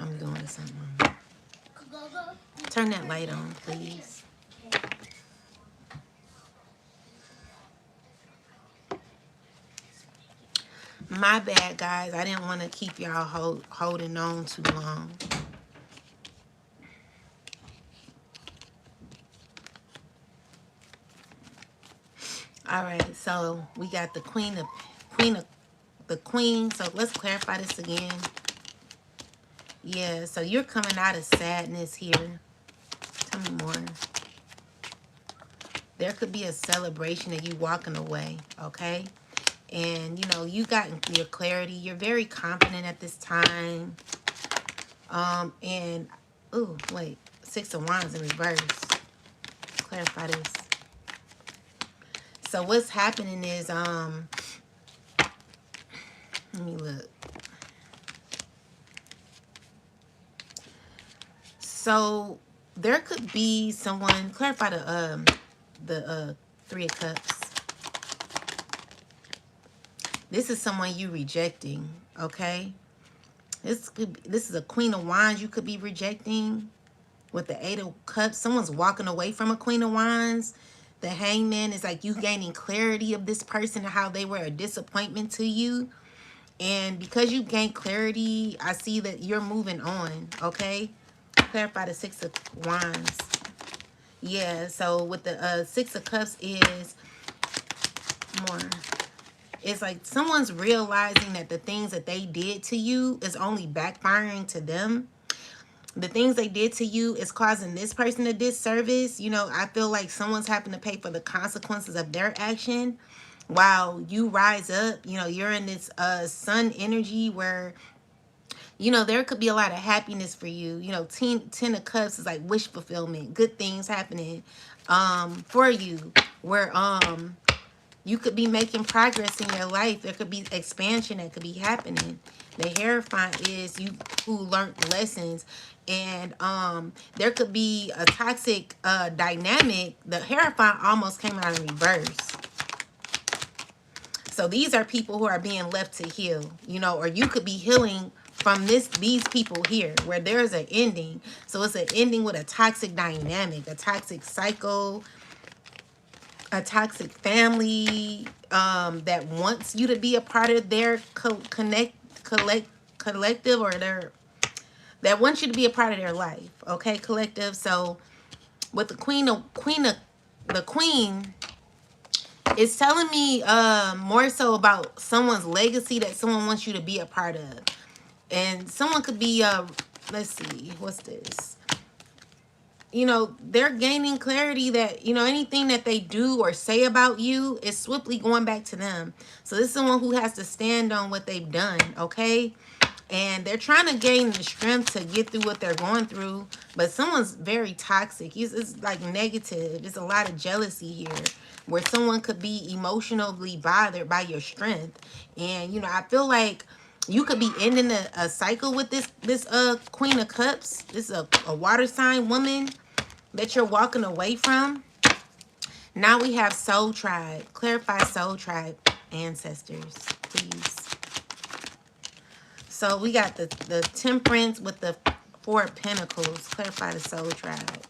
I'm doing something. Turn that light on, please. My bad, guys. I didn't want to keep y'all holding on too long. All right, so we got the queen. So let's clarify this again. Yeah, so you're coming out of sadness here. Tell me more. There could be a celebration of you walking away, okay? And, you know, you got your clarity. You're very confident at this time. And, ooh, wait. 6 of Wands in reverse. Clarify this. So what's happening is, let me look. So there could be someone, clarify the 3 of Cups. This is someone you rejecting, okay? This is a Queen of Wands you could be rejecting with the 8 of Cups. Someone's walking away from a Queen of Wands. The Hangman is like you gaining clarity of this person and how they were a disappointment to you. And because you gained clarity, I see that you're moving on, okay? Clarify the 6 of Wands. Yeah, so with the 6 of Cups is more. It's like someone's realizing that the things that they did to you is only backfiring to them. The things they did to you is causing this person a disservice. You know, I feel like someone's having to pay for the consequences of their action while you rise up. You know, you're in this sun energy where, you know, there could be a lot of happiness for you. You know, 10 of Cups is like wish fulfillment, good things happening for you, where you could be making progress in your life. There could be expansion that could be happening. The Hierophant is you who learned lessons. And there could be a toxic dynamic. The Hierophant almost came out in reverse. So these are people who are being left to heal, you know, or you could be healing from these people here where there's an ending. So it's an ending with a toxic dynamic, a toxic cycle, a toxic family that wants you to be a part of their collective, or that wants you to be a part of their life, okay, collective. So with the queen it's telling me more so about someone's legacy that someone wants you to be a part of. And someone could be let's see, what's this? You know, they're gaining clarity that, you know, anything that they do or say about you is swiftly going back to them. So this is someone who has to stand on what they've done, okay? And they're trying to gain the strength to get through what they're going through. But someone's very toxic. It's like negative. There's a lot of jealousy here, where someone could be emotionally bothered by your strength. And, you know, I feel like you could be ending a cycle with this Queen of Cups. This is a water sign woman that you're walking away from. Now we have Soul Tribe. Clarify Soul Tribe ancestors, please. So we got the Temperance with the 4 of Pentacles. Clarify the Soul Tribe.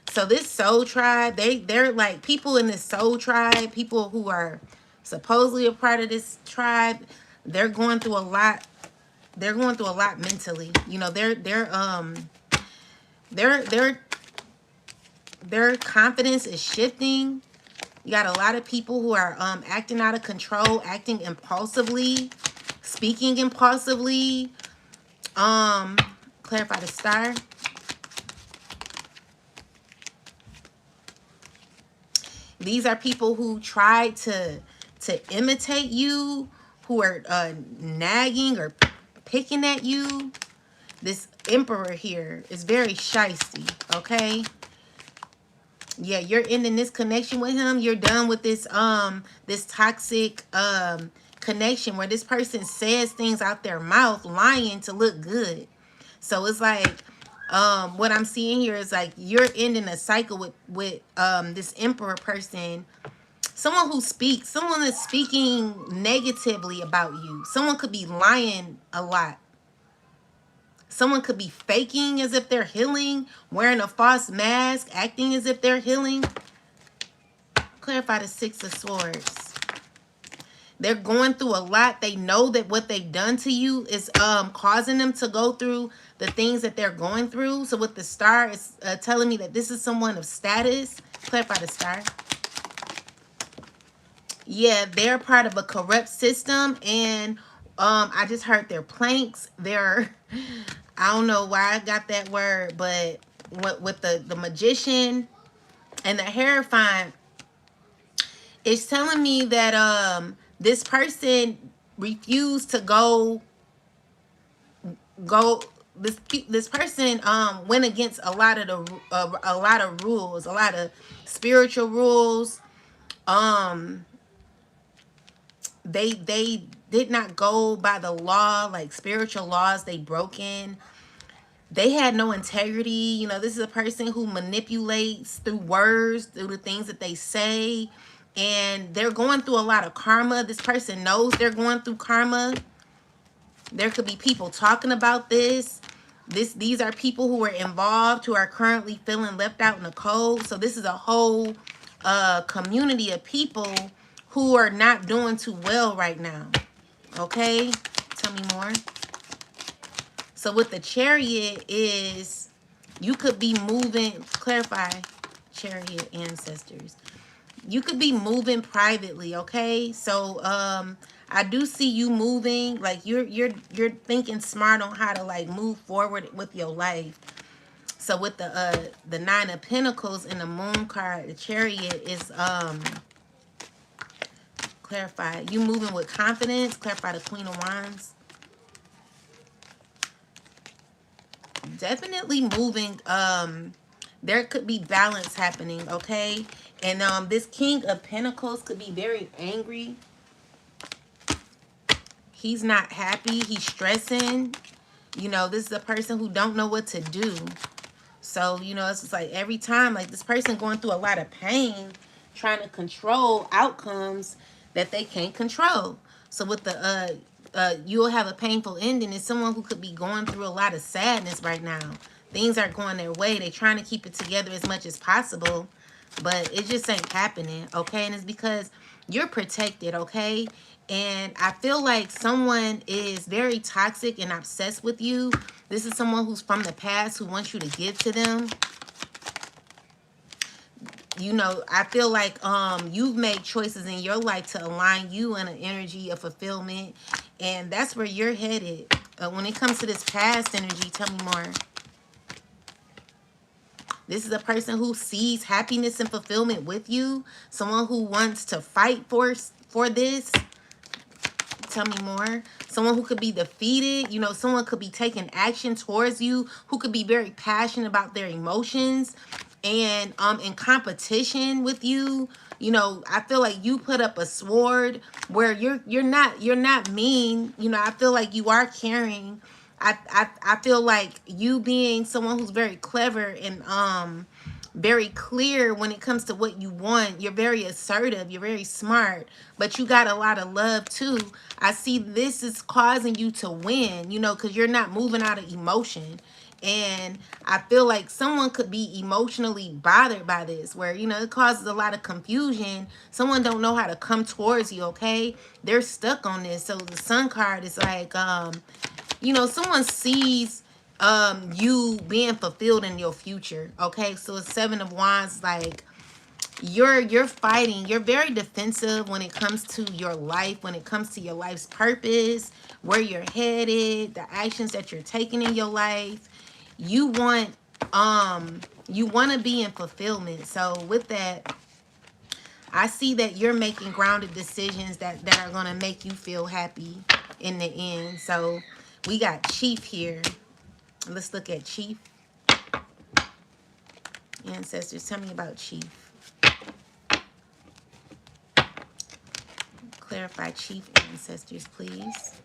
So this Soul Tribe, they're like people in this Soul Tribe, people who are supposedly a part of this tribe. They're going through a lot. They're going through a lot mentally. You know, their confidence is shifting. You got a lot of people who are acting out of control, acting impulsively, speaking impulsively. Clarify the Star. These are people who try to imitate you, who are nagging or picking at you. This Emperor here is very shisty, okay? Yeah, you're ending this connection with him. You're done with this this toxic connection where this person says things out their mouth, lying to look good. So it's like what I'm seeing here is like you're ending a cycle with this Emperor person. Someone who speaks, someone that's speaking negatively about you. Someone could be lying a lot. Someone could be faking as if they're healing, wearing a false mask, acting as if they're healing. Clarify the Six of Swords. They're going through a lot. They know that what they've done to you is causing them to go through the things that they're going through. So with the Star, it's telling me that this is someone of status. Clarify the Star. Yeah, they're part of a corrupt system, and I just heard their planks. They're, I don't know why I got that word, but what with the magician and the Hierophant, it's telling me that this person refused to go this person went against a lot of the rules, a lot of spiritual rules. They did not go by the law, like spiritual laws they broke in. They had no integrity. You know, this is a person who manipulates through words, through the things that they say. And they're going through a lot of karma. This person knows they're going through karma. There could be people talking about this. These are people who are involved, who are currently feeling left out in the cold. So this is a whole community of people who are not doing too well right now. Okay? Tell me more. So with the Chariot is, you could be moving, clarify, Chariot ancestors. You could be moving privately, okay? So I do see you moving, like you're thinking smart on how to like move forward with your life. So with the Nine of Pentacles and the Moon card, the Chariot is clarify, you moving with confidence. Clarify the Queen of Wands. Definitely moving. There could be balance happening, okay? And this King of Pentacles could be very angry. He's not happy. He's stressing. You know, this is a person who don't know what to do. So, you know, it's just like every time, like this person going through a lot of pain, trying to control outcomes that they can't control. So with the you'll have a painful ending. It's someone who could be going through a lot of sadness right now. Things aren't going their way. They're trying to keep it together as much as possible, but it just ain't happening, okay? And it's because you're protected, okay? And I feel like someone is very toxic and obsessed with you. This is someone who's from the past who wants you to give to them. You know, I feel like you've made choices in your life to align you in an energy of fulfillment, and that's where you're headed. When it comes to this past energy, tell me more. This is a person who sees happiness and fulfillment with you. Someone who wants to fight for this. Tell me more. Someone who could be defeated. You know, someone could be taking action towards you, who could be very passionate about their emotions and in competition with you. You know, I feel like you put up a sword where you're not mean. You know, I feel like you are caring. I feel like you being someone who's very clever and very clear when it comes to what you want. You're very assertive. You're very smart, but you got a lot of love too. I see this is causing you to win, you know, because you're not moving out of emotion. And I feel like someone could be emotionally bothered by this, where, you know, it causes a lot of confusion. Someone don't know how to come towards you, okay? They're stuck on this. So the Sun card is like, you know, someone sees you being fulfilled in your future, okay? So it's Seven of Wands, like you're fighting. You're very defensive when it comes to your life, when it comes to your life's purpose, where you're headed, the actions that you're taking in your life. You want to be in fulfillment. So with that, I see that you're making grounded decisions that are going to make you feel happy in the end. So we got Chief here. Let's look at Chief. Ancestors, tell me about Chief. Clarify Chief, ancestors, please.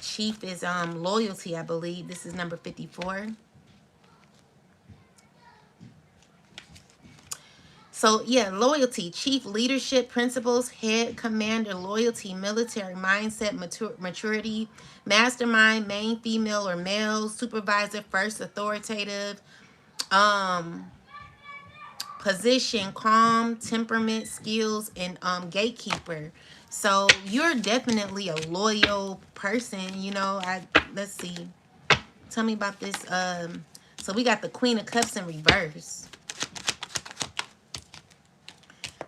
Chief is loyalty, I believe. This is number 54. So yeah, loyalty, chief, leadership, principles, head, commander, loyalty, military, mindset, maturity, mastermind, main, female or male, supervisor, first, authoritative, um, position, calm, temperament, skills, and gatekeeper. So you're definitely a loyal person, you know. Let's see. Tell me about this. So we got the Queen of Cups in reverse.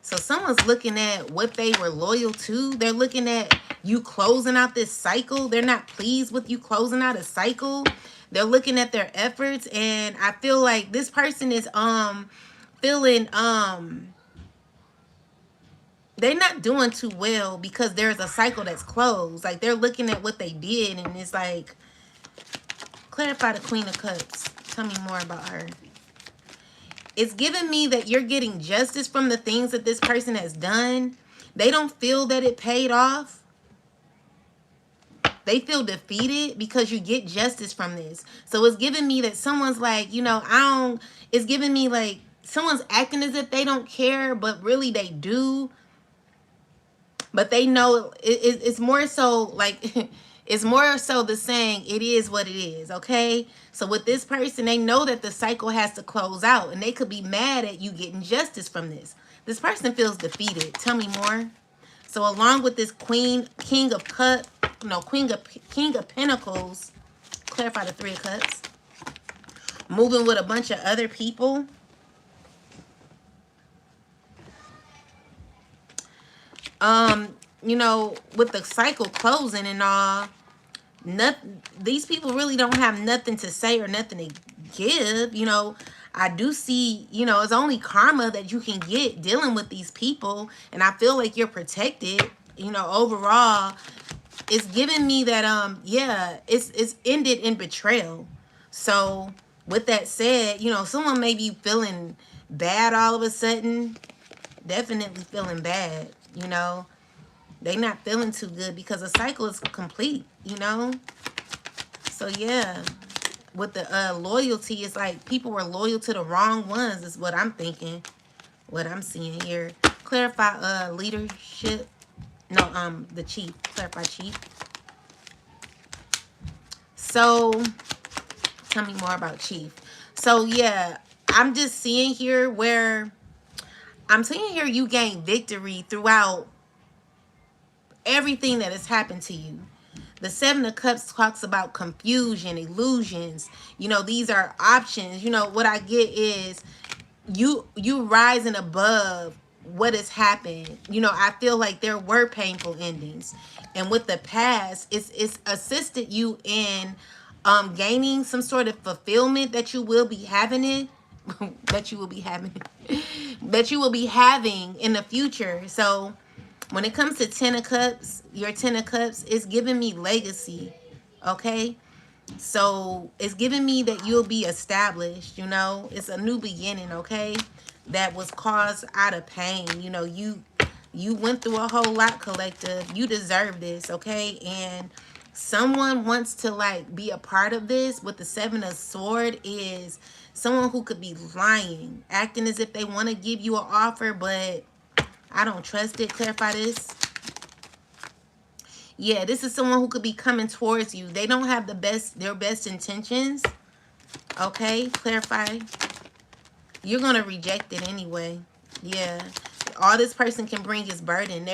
So someone's looking at what they were loyal to. They're looking at you closing out this cycle. They're not pleased with you closing out a cycle. They're looking at their efforts, and I feel like this person is feeling they're not doing too well because there's a cycle that's closed. Like they're looking at what they did, and it's like, clarify the Queen of Cups. Tell me more about her. It's giving me that you're getting justice from the things that this person has done. They don't feel that it paid off. They feel defeated because you get justice from this. So it's giving me that someone's like, you know, it's giving me like someone's acting as if they don't care, but really they do. But they know it's more so like, it's more so the saying, it is what it is, okay? So with this person, they know that the cycle has to close out, and they could be mad at you getting justice from this. This person feels defeated. Tell me more. So along with this King of Pentacles, clarify the Three of Cups, moving with a bunch of other people. You know, with the cycle closing and all, these people really don't have nothing to say or nothing to give. You know, I do see, you know, it's only karma that you can get dealing with these people, and I feel like you're protected. You know, overall, it's giving me that yeah, it's ended in betrayal. So with that said, you know, someone may be feeling bad all of a sudden, definitely feeling bad, you know. They not feeling too good because the cycle is complete, you know. So yeah, with the loyalty, it's like people were loyal to the wrong ones is what I'm thinking, what I'm seeing here. Clarify leadership. No, the chief. Clarify chief. So tell me more about chief. So yeah, I'm just seeing here where I'm seeing here you gain victory throughout everything that has happened to you. The Seven of Cups talks about confusion, illusions. You know, these are options. You know, what I get is you rising above what has happened. You know, I feel like there were painful endings. And with the past, it's assisted you in gaining some sort of fulfillment that you will be having it. That you will be having that you will be having in the future. So when it comes to Ten of Cups, your Ten of Cups is giving me legacy, okay? So it's giving me that you'll be established, you know? It's a new beginning, okay? That was caused out of pain. You know, you went through a whole lot, collective. You deserve this, okay? And someone wants to, like, be a part of this with the Seven of Swords is someone who could be lying, acting as if they want to give you an offer, but I don't trust it. Clarify this. Yeah, this is someone who could be coming towards you. They don't have their best intentions. Okay, clarify. You're going to reject it anyway. Yeah. All this person can bring is burden.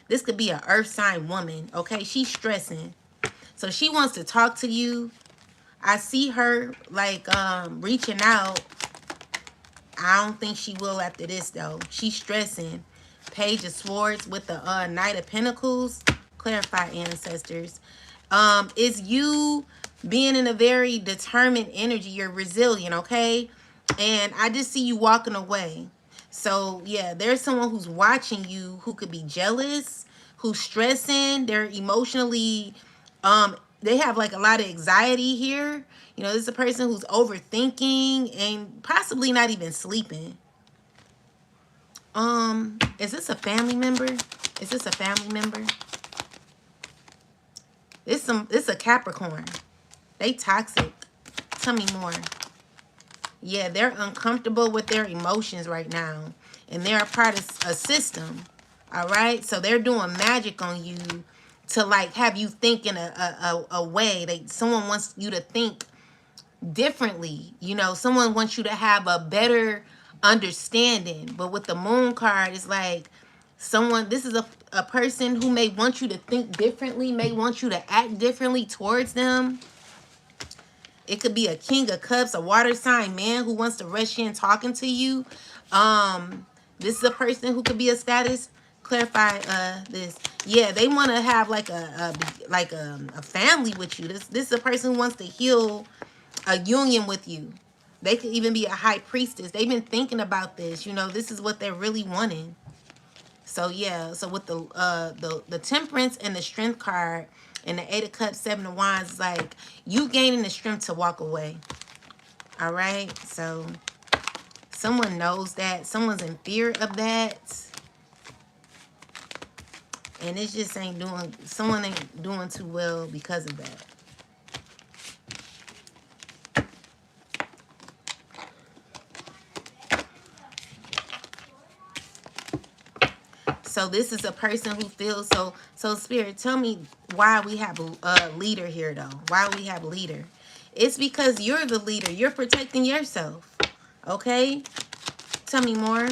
This could be an earth sign woman. Okay, she's stressing. So she wants to talk to you. I see her like reaching out. I don't think she will after this, though. She's stressing. Page of Swords with the Knight of Pentacles. Clarify, ancestors. Is you being in a very determined energy. You're resilient, okay? And I just see you walking away. So, yeah, there's someone who's watching you who could be jealous, who's stressing. They're emotionally, they have like a lot of anxiety here. You know, this is a person who's overthinking and possibly not even sleeping. Is this a family member? Is this a family member? This a Capricorn. They toxic. Tell me more. Yeah, they're uncomfortable with their emotions right now. and they're a part of a system. All right, so they're doing magic on you to like have you think in a way that someone wants you to think differently. You know, someone wants you to have a better understanding. But with the moon card, it's like someone, this is a person who may want you to think differently, may want you to act differently towards them. It could be a king of cups, a water sign man who wants to rush in talking to you. This is a person who could be a status. Clarify this. Yeah, they want to have like a family with you. This is a person who wants to heal a union with you. They could even be a high priestess. They've been thinking about this. You know, this is what they're really wanting. So yeah, so with the temperance and the strength card and the 8 of cups, 7 of wands, it's like you gaining the strength to walk away. All right, so someone knows that. Someone's in fear of that. And it just ain't doing, someone ain't doing too well because of that. So this is a person who feels so Spirit, tell me why we have a leader here though. Why we have leader? It's because you're the leader. You're protecting yourself. Okay? Tell me more.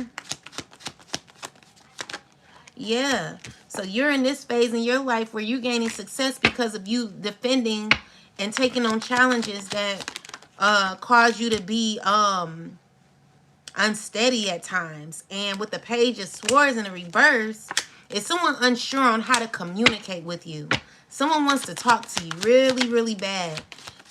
Yeah. So you're in this phase in your life where you're gaining success because of you defending and taking on challenges that cause you to be unsteady at times. And with the Page of Swords in the reverse, is someone unsure on how to communicate with you. Someone wants to talk to you really, really bad.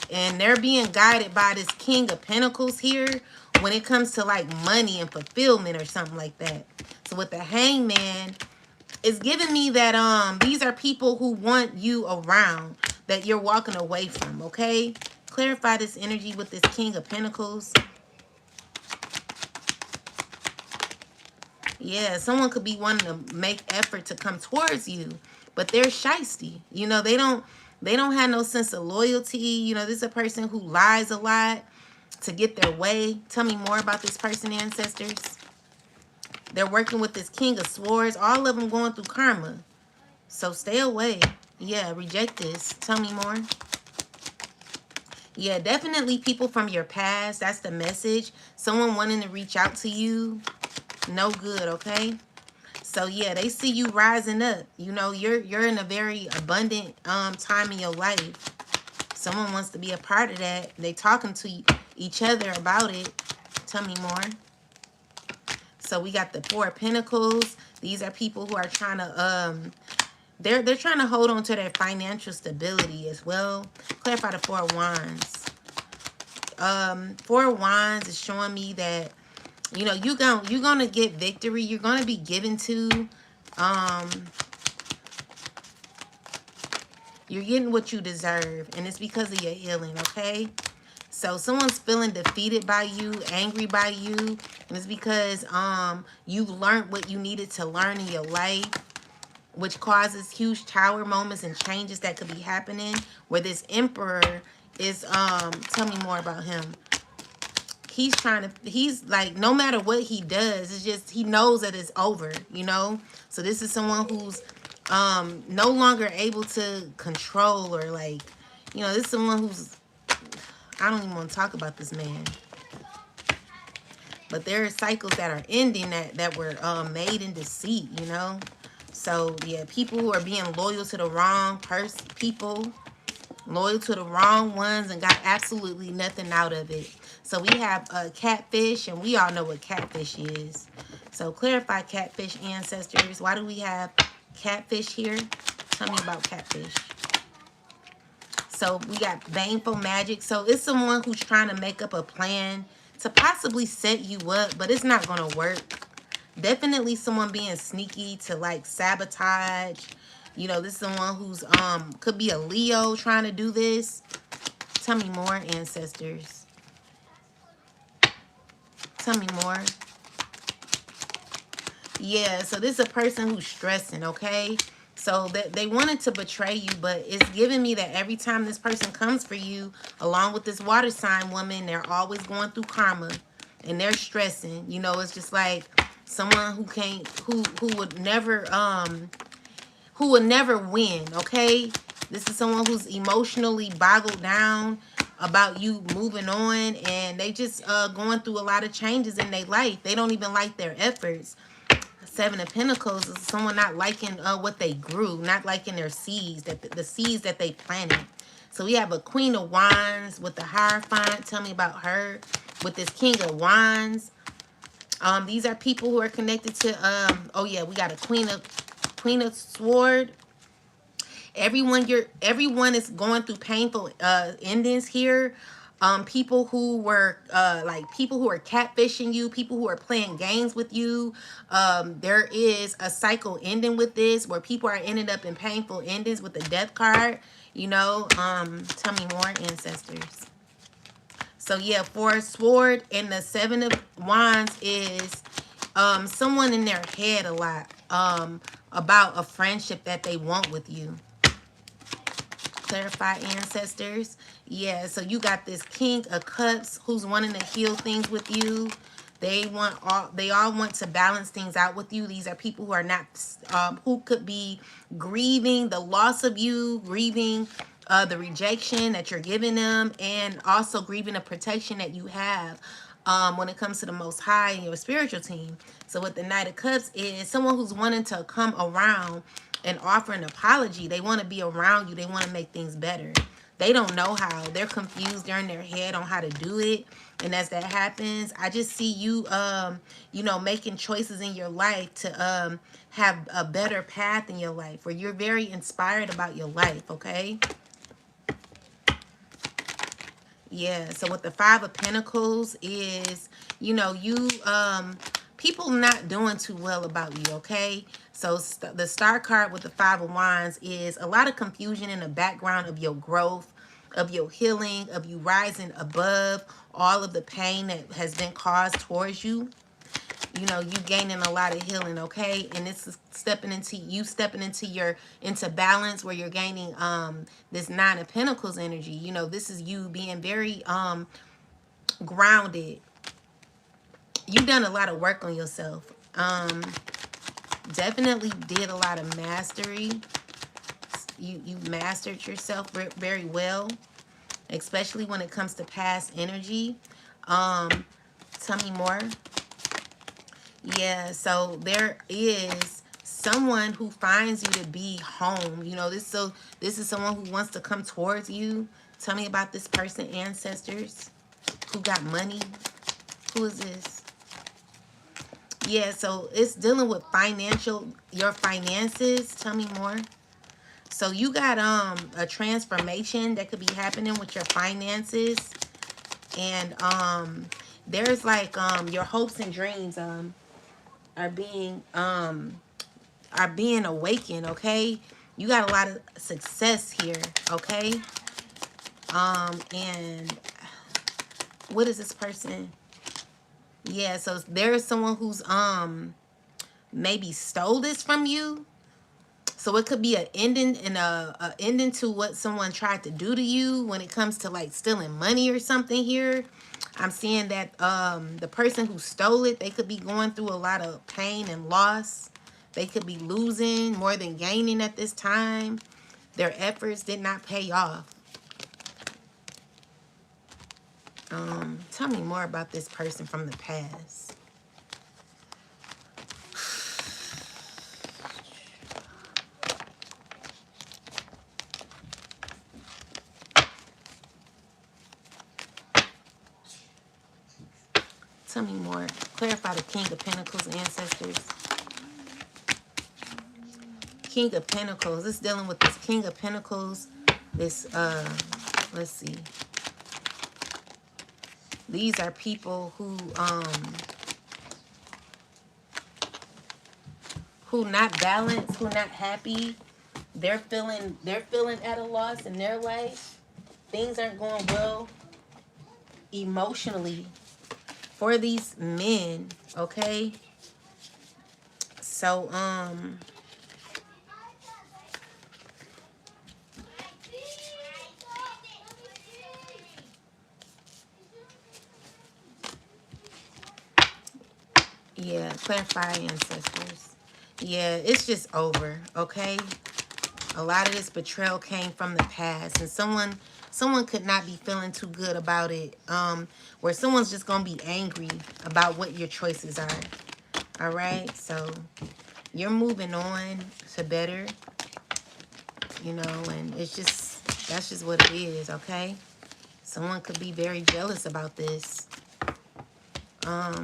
And they're being guided by this King of Pentacles here when it comes to like money and fulfillment or something like that. So with the Hangman, it's giving me that these are people who want you around that you're walking away from, okay? Clarify this energy with this King of Pentacles. Yeah, someone could be wanting to make effort to come towards you, but they're shysty. You know, they don't have no sense of loyalty. You know, this is a person who lies a lot to get their way. Tell me more about this person, ancestors. They're working with this King of Swords. All of them going through karma. So stay away. Yeah, reject this. Tell me more. Yeah, definitely people from your past. That's the message. Someone wanting to reach out to you. No good, okay? So yeah, they see you rising up. You know, you're in a very abundant time in your life. Someone wants to be a part of that. They talking to each other about it. Tell me more. So we got the 4 of Pentacles. These are people who are trying to they're trying to hold on to their financial stability as well. Clarify the 4 of Wands. 4 of Wands is showing me that, you know, you're gonna get victory. You're gonna be given to. You're getting what you deserve, and it's because of your healing, okay? So someone's feeling defeated by you, angry by you, and it's because you've learned what you needed to learn in your life, which causes huge tower moments and changes that could be happening. Where this Emperor is, tell me more about him. He's like, no matter what he does, it's just, he knows that it's over, you know? So this is someone who's no longer able to control or like, you know, this is someone who's, I don't even want to talk about this man. But there are cycles that are ending that were made in deceit, you know? So yeah, people who are being loyal to the wrong people, loyal to the wrong ones and got absolutely nothing out of it. So we have catfish, and we all know what catfish is. So clarify catfish, ancestors. Why do we have catfish here? Tell me about catfish. So we got baneful magic. So it's someone who's trying to make up a plan to possibly set you up, but it's not going to work. Definitely someone being sneaky to like sabotage. You know, this is someone who's could be a Leo trying to do this. Tell me more, ancestors. Tell me more. Yeah, so this is a person who's stressing, okay? So they wanted to betray you, but it's giving me that every time this person comes for you, along with this water sign woman, they're always going through karma and they're stressing. You know, it's just like Someone who would never win, okay? This is someone who's emotionally boggled down about you moving on, and they just going through a lot of changes in their life. They don't even like their efforts. Seven of Pentacles is someone not liking what they grew, not liking their seeds, that the seeds that they planted. So we have a Queen of Wands with the Hierophant. Tell me about her. With this King of Wands. These are people who are connected to oh yeah, we got a Queen of Sword. Everyone is going through painful endings here. People who were people who are catfishing you, people who are playing games with you. There is a cycle ending with this where people are ending up in painful endings with the Death card. You know, tell me more, ancestors. So yeah, for Sword and the Seven of Wands is someone in their head a lot about a friendship that they want with you. Clarify, ancestors. Yeah, so you got this King of Cups who's wanting to heal things with you. They all want to balance things out with you. These are people who are not who could be grieving the loss of you, grieving the rejection that you're giving them, and also grieving the protection that you have when it comes to the Most High and your spiritual team. So with the Knight of Cups is someone who's wanting to come around and offer an apology. They want to be around you. They want to make things better. They don't know how. They're confused. They're in their head on how to do it. And as that happens, I just see you, you know, making choices in your life to have a better path in your life, where you're very inspired about your life, okay? Yeah, so with the Five of Pentacles is, you know, people not doing too well about you, okay? So the Star card with the Five of Wands is a lot of confusion in the background of your growth, of your healing, of you rising above all of the pain that has been caused towards you. You know, you gaining a lot of healing, okay? And this is stepping into into balance, where you're gaining this Nine of Pentacles energy. You know, this is you being very grounded. You've done a lot of work on yourself. Definitely did a lot of mastery. You mastered yourself very well, especially when it comes to past energy. Tell me more. Yeah, so there is someone who finds you to be home. You know, this is someone who wants to come towards you. Tell me about this person, ancestors. Who got money? Who is this? Yeah, so it's dealing with your finances. Tell me more. So you got a transformation that could be happening with your finances. And there's like your hopes and dreams are being awakened, okay? You got a lot of success here, okay? And what is this person? Yeah, so there's someone who's maybe stole this from you. So it could be an ending and a ending to what someone tried to do to you when it comes to like stealing money or something here. I'm seeing that the person who stole it, they could be going through a lot of pain and loss. They could be losing more than gaining at this time. Their efforts did not pay off. Tell me more about this person from the past. Tell me more. Clarify the King of Pentacles, ancestors. King of Pentacles. It's dealing with this King of Pentacles. This, let's see. These are people who not balanced, who not happy. They're feeling at a loss in their life. Things aren't going well emotionally for these men, okay? So Yeah, clarify ancestors. Yeah, it's just over, okay? A lot of this betrayal came from the past, and someone could not be feeling too good about it. Where someone's just gonna be angry about what your choices are. All right, so you're moving on to better, you know, and it's just that's just what it is, okay? Someone could be very jealous about this. Um,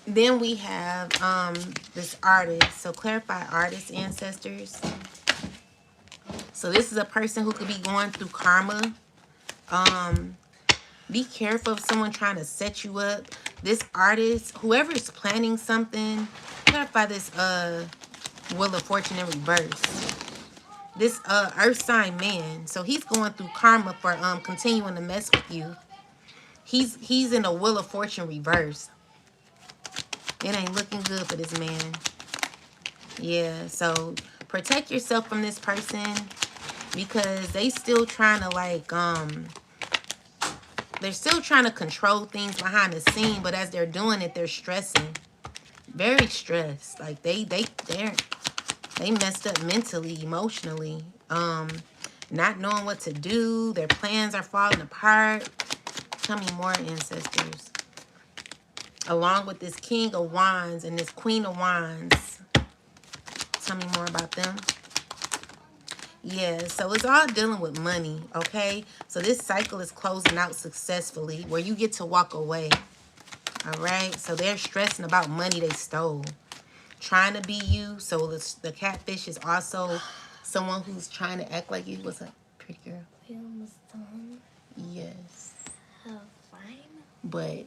then we have this artist. So clarify artist ancestors. So this is a person who could be going through karma. Be careful of someone trying to set you up. This artist, whoever is planning something, clarify this Wheel of Fortune in reverse. This earth sign man, so he's going through karma for continuing to mess with you. He's in a Wheel of Fortune reverse. It ain't looking good for this man. Yeah, so protect yourself from this person because they still trying to like they're still trying to control things behind the scene, but as they're doing it, they're stressing. Very stressed. Like they messed up mentally, emotionally. Not knowing what to do. Their plans are falling apart. Tell me more, ancestors. Along with this King of Wands and this Queen of Wands. Tell me more about them. Yeah, so it's all dealing with money, okay? So this cycle is closing out successfully where you get to walk away. All right, so they're stressing about money they stole. Trying to be you. So the catfish is also someone who's trying to act like you. What's up, pretty girl? We almost done. Yes. How fine. But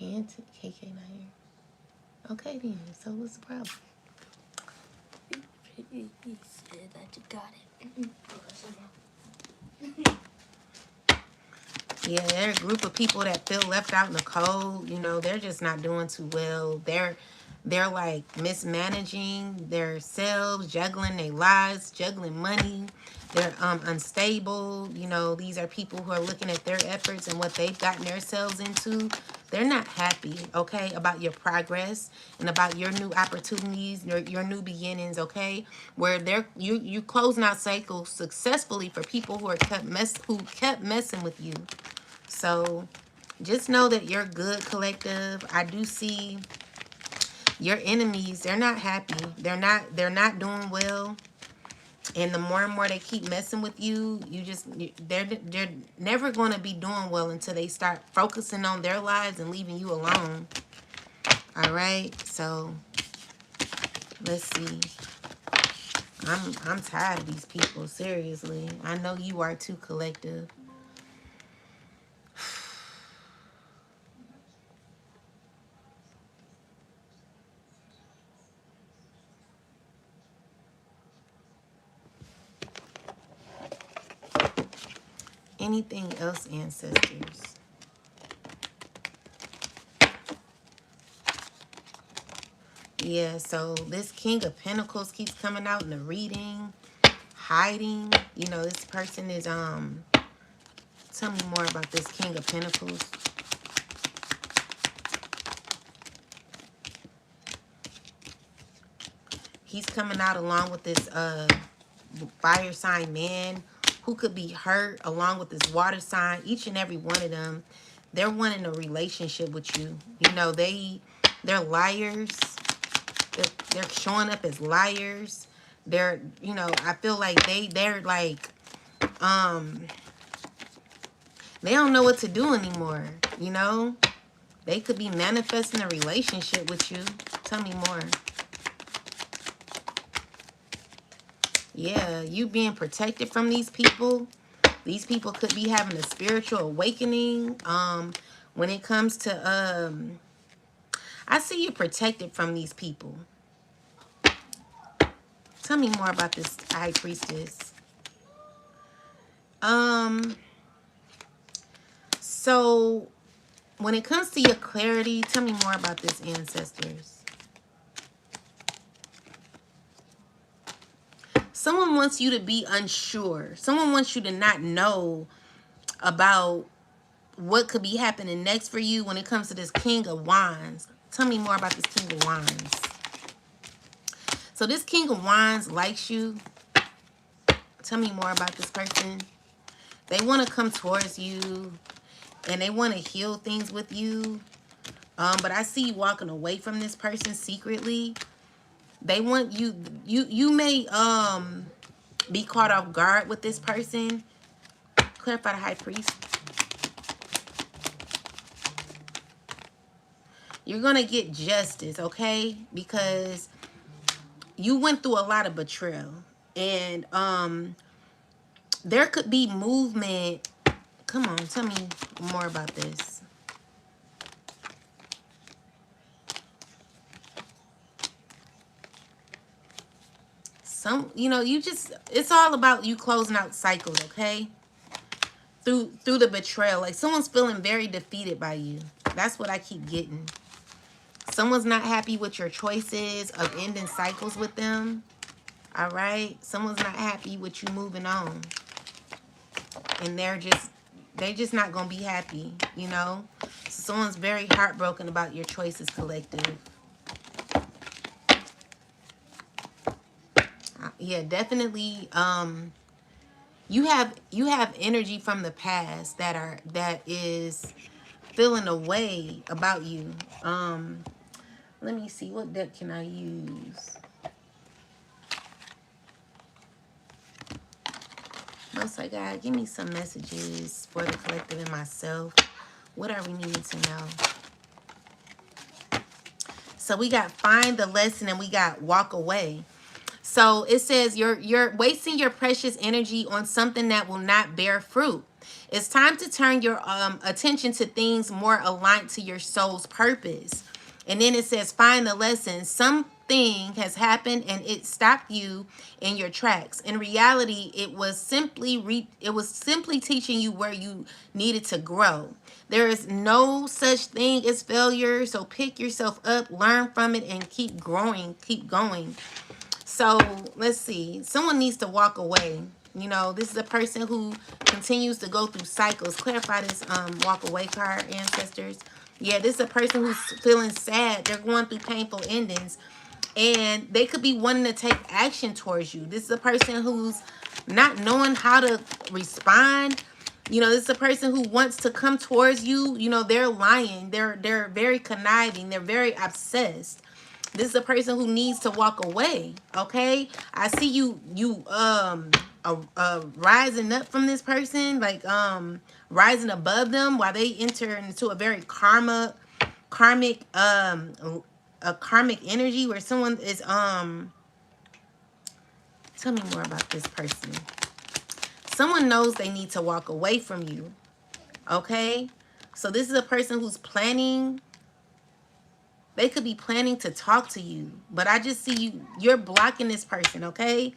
KK not here. Okay then. So what's the problem? He said that you got it. Yeah, they're a group of people that feel left out in the cold. You know, they're just not doing too well. They're like mismanaging their selves, juggling their lives, juggling money. They're unstable. You know, these are people who are looking at their efforts and what they've gotten themselves into. They're not happy, okay, about your progress and about your new opportunities, your new beginnings, okay? Where you closing out cycles successfully for people who kept messing with you. So just know that you're good, collective. I do see your enemies, they're not happy. They're not doing well. And the more and more they keep messing with you, they're never going to be doing well until they start focusing on their lives and leaving you alone. All right? So let's see. I'm tired of these people, seriously. I know you are too, collective. Anything else, ancestors? Yeah, so this King of Pentacles keeps coming out in the reading, hiding. You know, this person is, tell me more about this King of Pentacles. He's coming out along with this, fire sign man who could be hurt along with this water sign. Each and every one of them, they're wanting a relationship with you. You know, they're liars. They're showing up as liars. They're, you know, I feel like they're like they don't know what to do anymore, you know? They could be manifesting a relationship with you. Tell me more. Yeah, you being protected from these people. These people could be having a spiritual awakening. When it comes to, I see you protected from these people. Tell me more about this High Priestess. So when it comes to your clarity, tell me more about this, ancestors. Someone wants you to be unsure. Someone wants you to not know about what could be happening next for you when it comes to this King of Wands. Tell me more about this King of Wands. So this King of Wands likes you. Tell me more about this person. They want to come towards you and they want to heal things with you. But I see you walking away from this person secretly. They want you, you may be caught off guard with this person. Clarify the High Priest. You're going to get justice, okay? Because you went through a lot of betrayal. And there could be movement. Come on, tell me more about this. You know, it's all about you closing out cycles, okay? Through the betrayal. Like someone's feeling very defeated by you. That's what I keep getting. Someone's not happy with your choices of ending cycles with them. All right? Someone's not happy with you moving on. And they're just not going to be happy, you know? So someone's very heartbroken about your choices, collective. Yeah, definitely. You have energy from the past that is feeling a way about you. Let me see, what deck can I use? Most High God, give me some messages for the collective and myself. What are we needing to know? So we got find the lesson and we got walk away. So it says you're wasting your precious energy on something that will not bear fruit. It's time to turn your attention to things more aligned to your soul's purpose. And then it says find the lesson. Something has happened and it stopped you in your tracks. In reality, it was simply teaching you where you needed to grow. There is no such thing as failure. So pick yourself up, learn from it, and keep growing, keep going. So let's see. Someone needs to walk away. You know, this is a person who continues to go through cycles. Clarify this walk away card, ancestors. Yeah, this is a person who's feeling sad. They're going through painful endings. And they could be wanting to take action towards you. This is a person who's not knowing how to respond. You know, this is a person who wants to come towards you. You know, they're lying. They're very conniving. They're very obsessed. This is a person who needs to walk away, okay? I see you rising up from this person, like rising above them while they enter into a very karmic energy where someone is tell me more about this person. Someone knows they need to walk away from you, okay? So this is a person who's planning. They could be planning to talk to you, but I just see you're blocking this person, okay?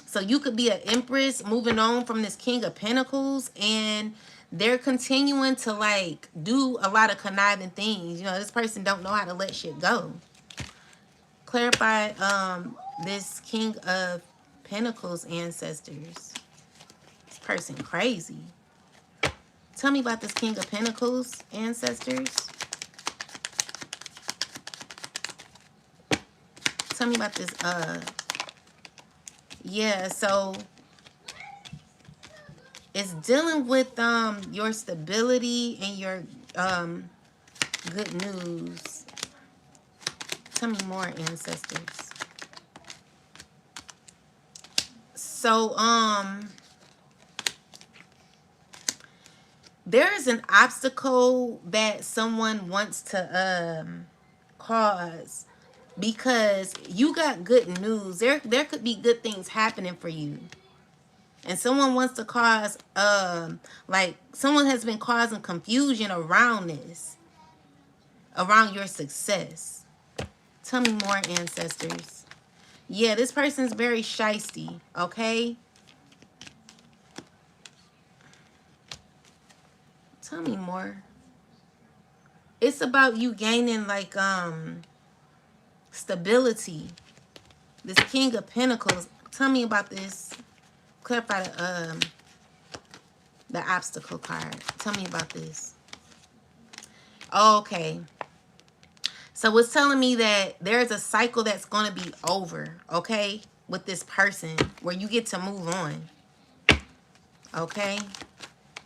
So you could be an empress moving on from this King of Pentacles, and they're continuing to like do a lot of conniving things. You know, this person don't know how to let shit go. Clarify this King of Pentacles, ancestors. This person crazy. Tell me about this King of Pentacles, ancestors. Tell me about this yeah, so it's dealing with your stability and your good news. Tell me more, ancestors. So there is an obstacle that someone wants to cause. Because you got good news. There could be good things happening for you. And someone wants to cause, like, someone has been causing confusion around this. Around your success. Tell me more, ancestors. Yeah, this person's very shisty, okay? Tell me more. It's about you gaining, like, stability. This King of Pentacles. Tell me about this. Clarify The obstacle card. Tell me about this. Okay. So it's telling me that there's a cycle that's going to be over, okay, with this person where you get to move on. Okay?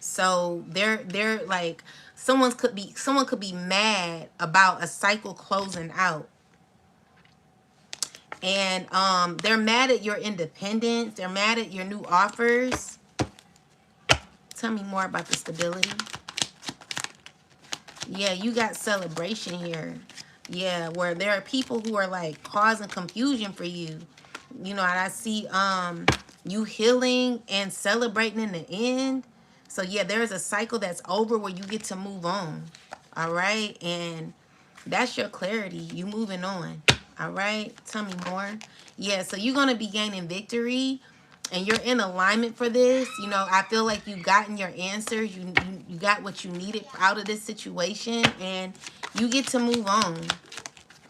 So they're like someone could be mad about a cycle closing out. And they're mad at your independence. They're mad at your new offers. Tell me more about the stability. Yeah, you got celebration here. Yeah, where there are people who are like causing confusion for you. You know, and I see you healing and celebrating in the end. So yeah, there's a cycle that's over where you get to move on. All right? And that's your clarity. You moving on. All right? Tell me more. Yeah, so you're going to be gaining victory and you're in alignment for this. You know, I feel like you've gotten your answers. You got what you needed out of this situation and you get to move on.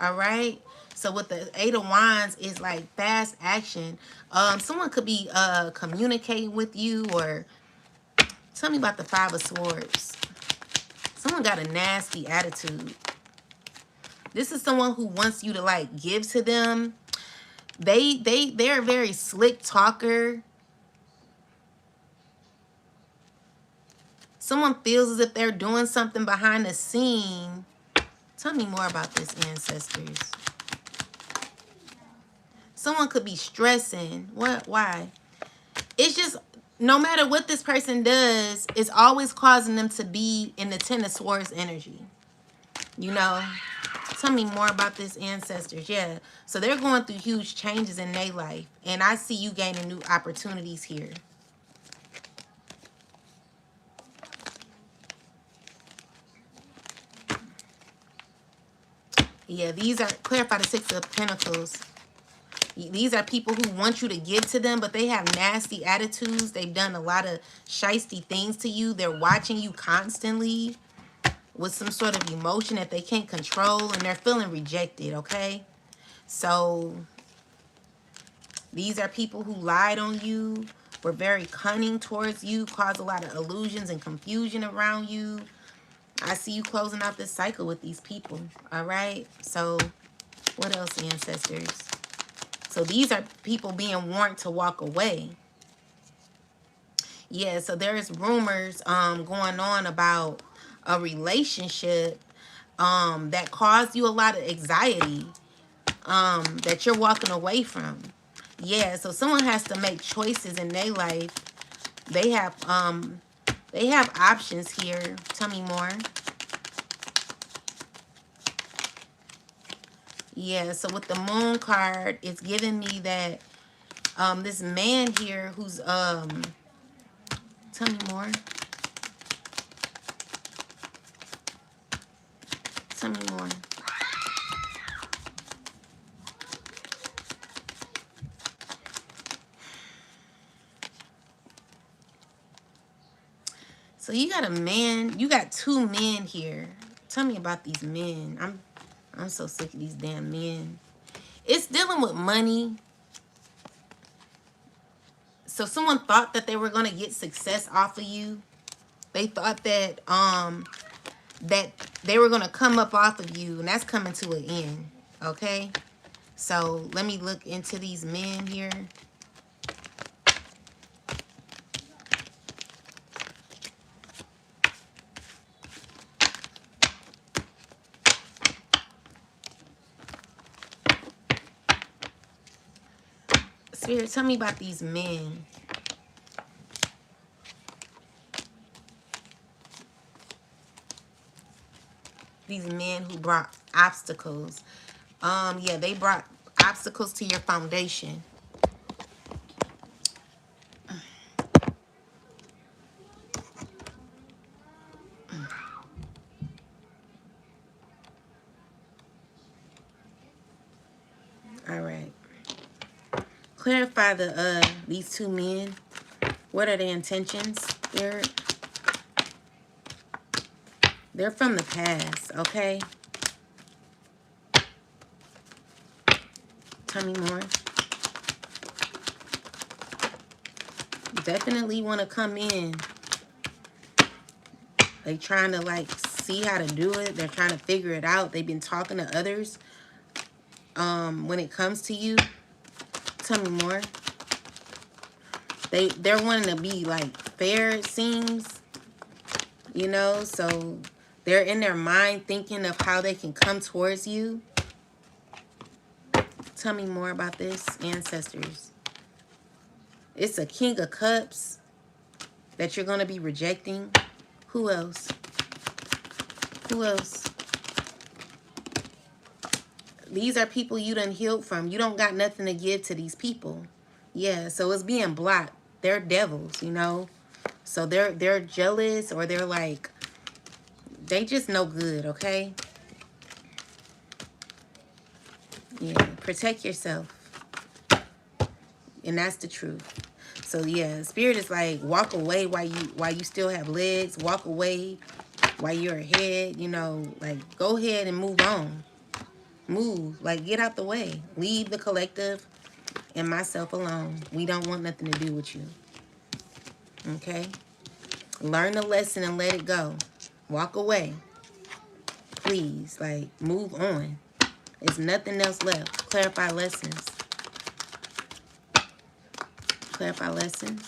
All right? So with the Eight of Wands is like fast action. Someone could be communicating with you, or tell me about the Five of Swords. Someone got a nasty attitude. This is someone who wants you to like give to them. They're a very slick talker. Someone feels as if they're doing something behind the scene. Tell me more about this, ancestors. Someone could be stressing. What? Why? It's just no matter what this person does, it's always causing them to be in the Ten of Swords energy. You know? Tell me more about this, ancestors. Yeah. So they're going through huge changes in their life. And I see you gaining new opportunities here. Yeah, these are, clarify the Six of Pentacles. These are people who want you to give to them, but they have nasty attitudes. They've done a lot of shisty things to you. They're watching you constantly with some sort of emotion that they can't control, and they're feeling rejected, okay? So these are people who lied on you, were very cunning towards you, caused a lot of illusions and confusion around you. I see you closing out this cycle with these people, all right? So what else, ancestors? So these are people being warned to walk away. Yeah, so there's rumors going on about a relationship that caused you a lot of anxiety that you're walking away from. Yeah, so someone has to make choices in their life. They have options here. Tell me more. Yeah, so with the Moon card, it's giving me that this man here who's tell me more. Tell me more. So you got a man, you got two men here. Tell me about these men. I'm so sick of these damn men. It's dealing with money. So someone thought that they were going to get success off of you. They thought that that they were going to come up off of you, and that's coming to an end. Okay? So let me look into these men here. Spirit, tell me about these men. These men who brought obstacles. Yeah, they brought obstacles to your foundation. All right. Clarify these two men. What are their intentions? They're from the past, okay? Tell me more. Definitely want to come in They trying to like see how to do it. They're trying to figure it out. They've been talking to others. When it comes to you, tell me more. They're wanting to be like fair, it seems. You know, so they're in their mind thinking of how they can come towards you. Tell me more about this, ancestors. It's a King of Cups that you're going to be rejecting. Who else? Who else? These are people you done healed from. You don't got nothing to give to these people. Yeah, so it's being blocked. They're devils, you know. So they're jealous, or they're like, they just no good, okay? Yeah, protect yourself. And that's the truth. So yeah, spirit is like, walk away while you still have legs. Walk away while you're ahead, you know, like go ahead and move on. Move, like get out the way. Leave the collective and myself alone. We don't want nothing to do with you. Okay? Learn the lesson and let it go. Walk away. Please, like move on. There's nothing else left. Clarify lessons. Clarify lessons.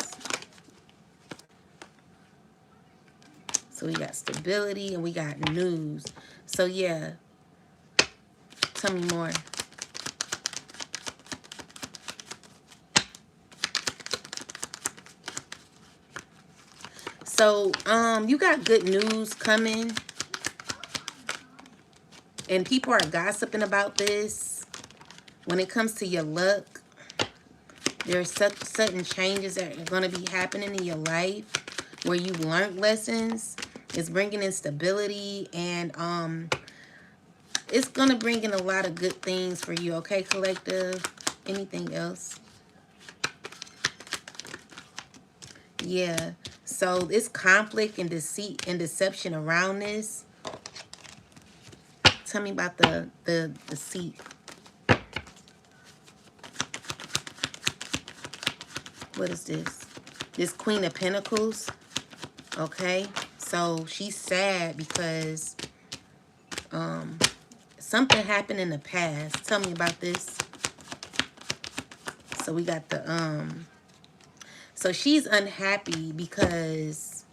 So we got stability and we got news. So yeah, tell me more. So you got good news coming, and people are gossiping about this. When it comes to your luck, there's sudden changes that are going to be happening in your life where you learned lessons. It's bringing in stability, and it's going to bring in a lot of good things for you, okay, collective? Anything else? Yeah. So this conflict and deceit and deception around this. Tell me about the deceit. What is this? This Queen of Pentacles. Okay. So she's sad because something happened in the past. Tell me about this. So we got the so she's unhappy because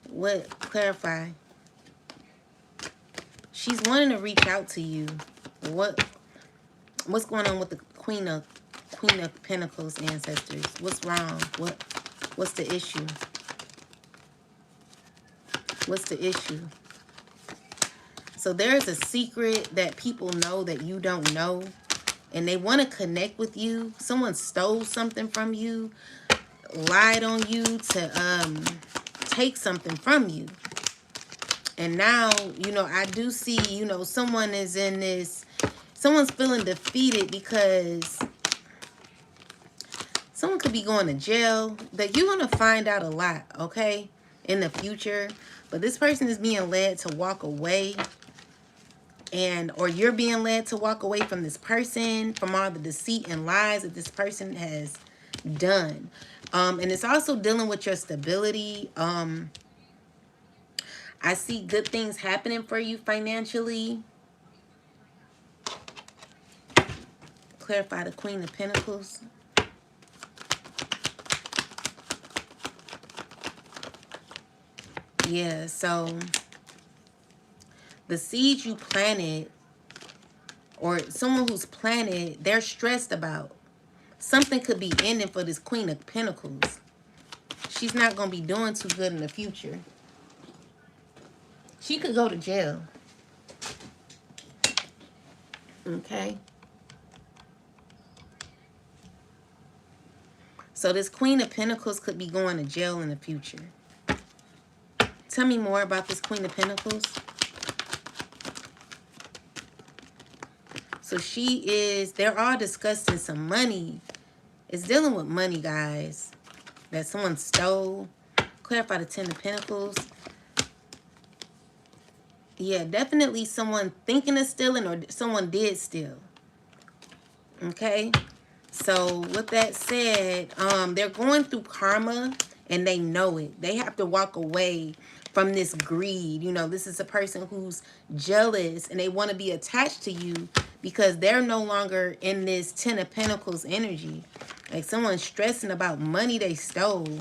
what? Clarify. She's wanting to reach out to you. What's going on with the Queen of Pentacles, ancestors? What's wrong? What's the issue? What's the issue? So there's a secret that people know that you don't know, and they want to connect with you. Someone stole something from you, lied on you to take something from you. And now, you know, I do see, you know, someone is in this, someone's feeling defeated because someone could be going to jail. That you're going to find out a lot, okay, in the future. But this person is being led to walk away, or you're being led to walk away from this person, from all the deceit and lies that this person has done. And it's also dealing with your stability. I see good things happening for you financially. Clarify the Queen of Pentacles. Yeah, so the seeds you planted, or someone who's planted, they're stressed about. Something could be ending for this Queen of Pentacles. She's not going to be doing too good in the future. She could go to jail. Okay. So this Queen of Pentacles could be going to jail in the future. Tell me more about this Queen of Pentacles. So they're all discussing some money. It's dealing with money, guys, that someone stole. Clarify the Ten of Pentacles. Yeah, definitely someone thinking of stealing, or someone did steal. Okay. So with that said, they're going through karma and they know it. They have to walk away from this greed. You know, this is a person who's jealous and they want to be attached to you because they're no longer in this Ten of Pentacles energy. Like someone's stressing about money they stole,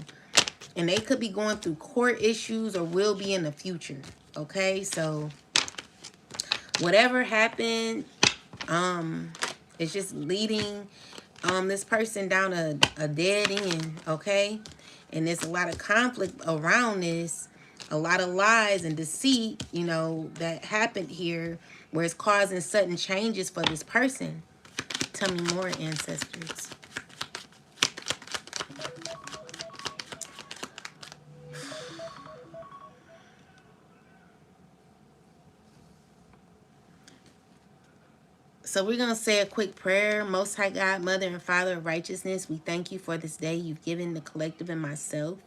and they could be going through court issues or will be in the future. Okay, so whatever happened, it's just leading this person down a dead end. Okay, and there's a lot of conflict around this, a lot of lies and deceit, you know, that happened here, where it's causing sudden changes for this person. Tell me more, ancestors. So we're going to say a quick prayer. Most High God, Mother and Father of Righteousness, we thank you for this day you've given the collective and myself.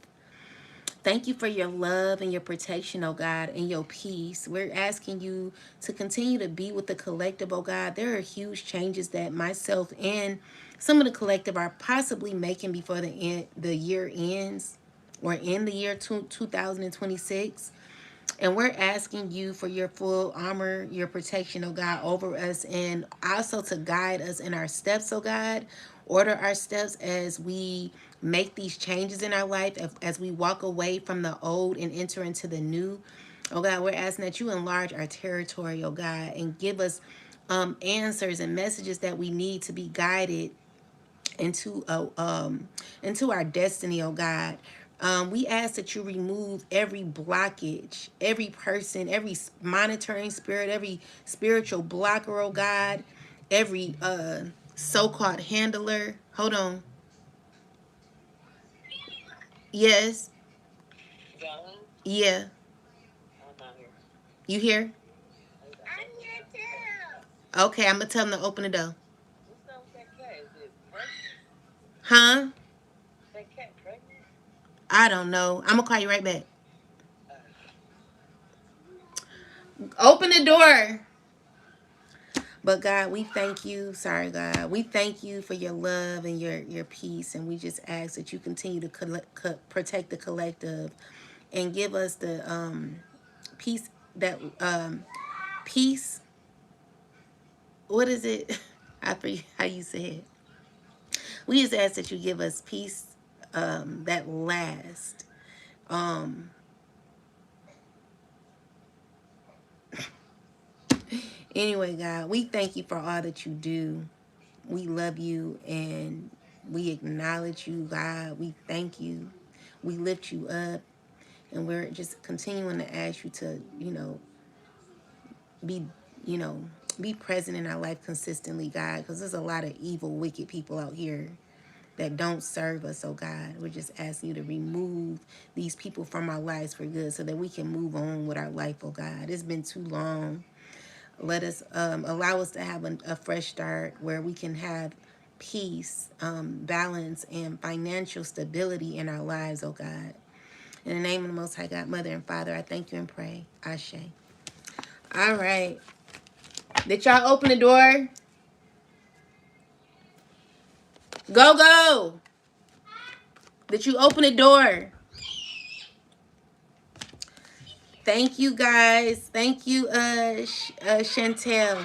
Thank you for your love and your protection, oh God, and your peace. We're asking you to continue to be with the collective, oh God. There are huge changes that myself and some of the collective are possibly making before the year ends, or in the year 2026. And we're asking you for your full armor, your protection, oh God, over us, and also to guide us in our steps, oh God. Order our steps as we make these changes in our life, as we walk away from the old and enter into the new. Oh God, we're asking that you enlarge our territory, oh God, and give us answers and messages that we need to be guided into our destiny, oh God. We ask that you remove every blockage, every person, every monitoring spirit, every spiritual blocker, oh God, every so-called handler. Hold on. Yes. Yeah. You here? Okay, I'm gonna tell them to open the door. Huh? I don't know. I'm gonna call you right back. Open the door. But God, we thank you. Sorry, God. We thank you for your love and your peace. And we just ask that you continue to protect the collective and give us the peace that peace. What is it? I forget how you say it. We just ask that you give us peace that lasts. Um, anyway, God, we thank you for all that you do. We love you and we acknowledge you, God. We thank you. We lift you up. And we're just continuing to ask you to, be, you know, be present in our life consistently, God. Because there's a lot of evil, wicked people out here that don't serve us, oh God. We're just asking you to remove these people from our lives for good so that we can move on with our life, oh God. It's been too long. Let us allow us to have a fresh start where we can have peace, balance, and financial stability in our lives, oh God. In the name of the Most High God, Mother and Father, I thank you and pray. Ashe. All right. Did y'all open the door? Go, go. Did you open the door? Thank you, guys. Thank you, Chantel.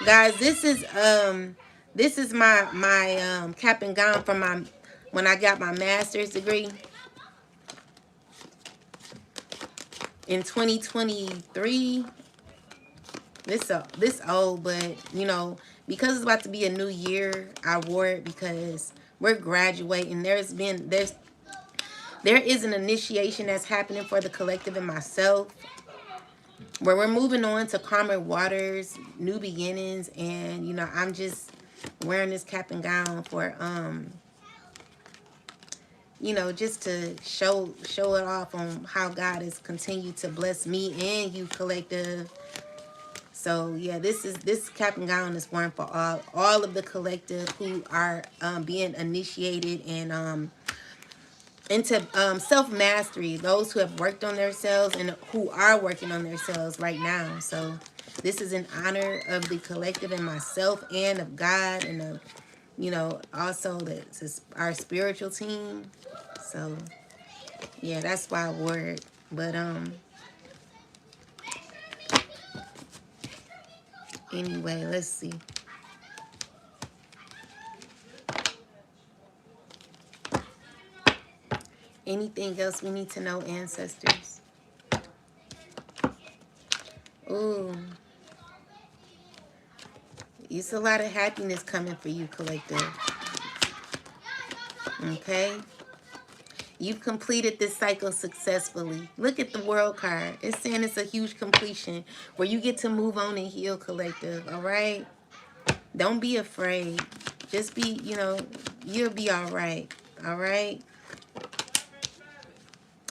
Guys, this is my cap and gown from my when I got my master's degree in 2023. This old, but because it's about to be a new year, I wore it because we're graduating. There is an initiation that's happening for the collective and myself, where we're moving on to calmer waters, new beginnings, and I'm just wearing this cap and gown for just to show it off on how God has continued to bless me and you, collective. So yeah, this cap and gown is worn for all of the collective who are being initiated and into self-mastery, those who have worked on themselves and who are working on themselves right now. So this is in honor of the collective and myself and of God and of, also our spiritual team. So yeah, that's why I wore it. But Anyway, let's see. Anything else we need to know, ancestors? Ooh. It's a lot of happiness coming for you, collective. Okay? You've completed this cycle successfully. Look at the world card. It's saying it's a huge completion where you get to move on and heal, collective. All right? Don't be afraid. Just be, you'll be all right. All right?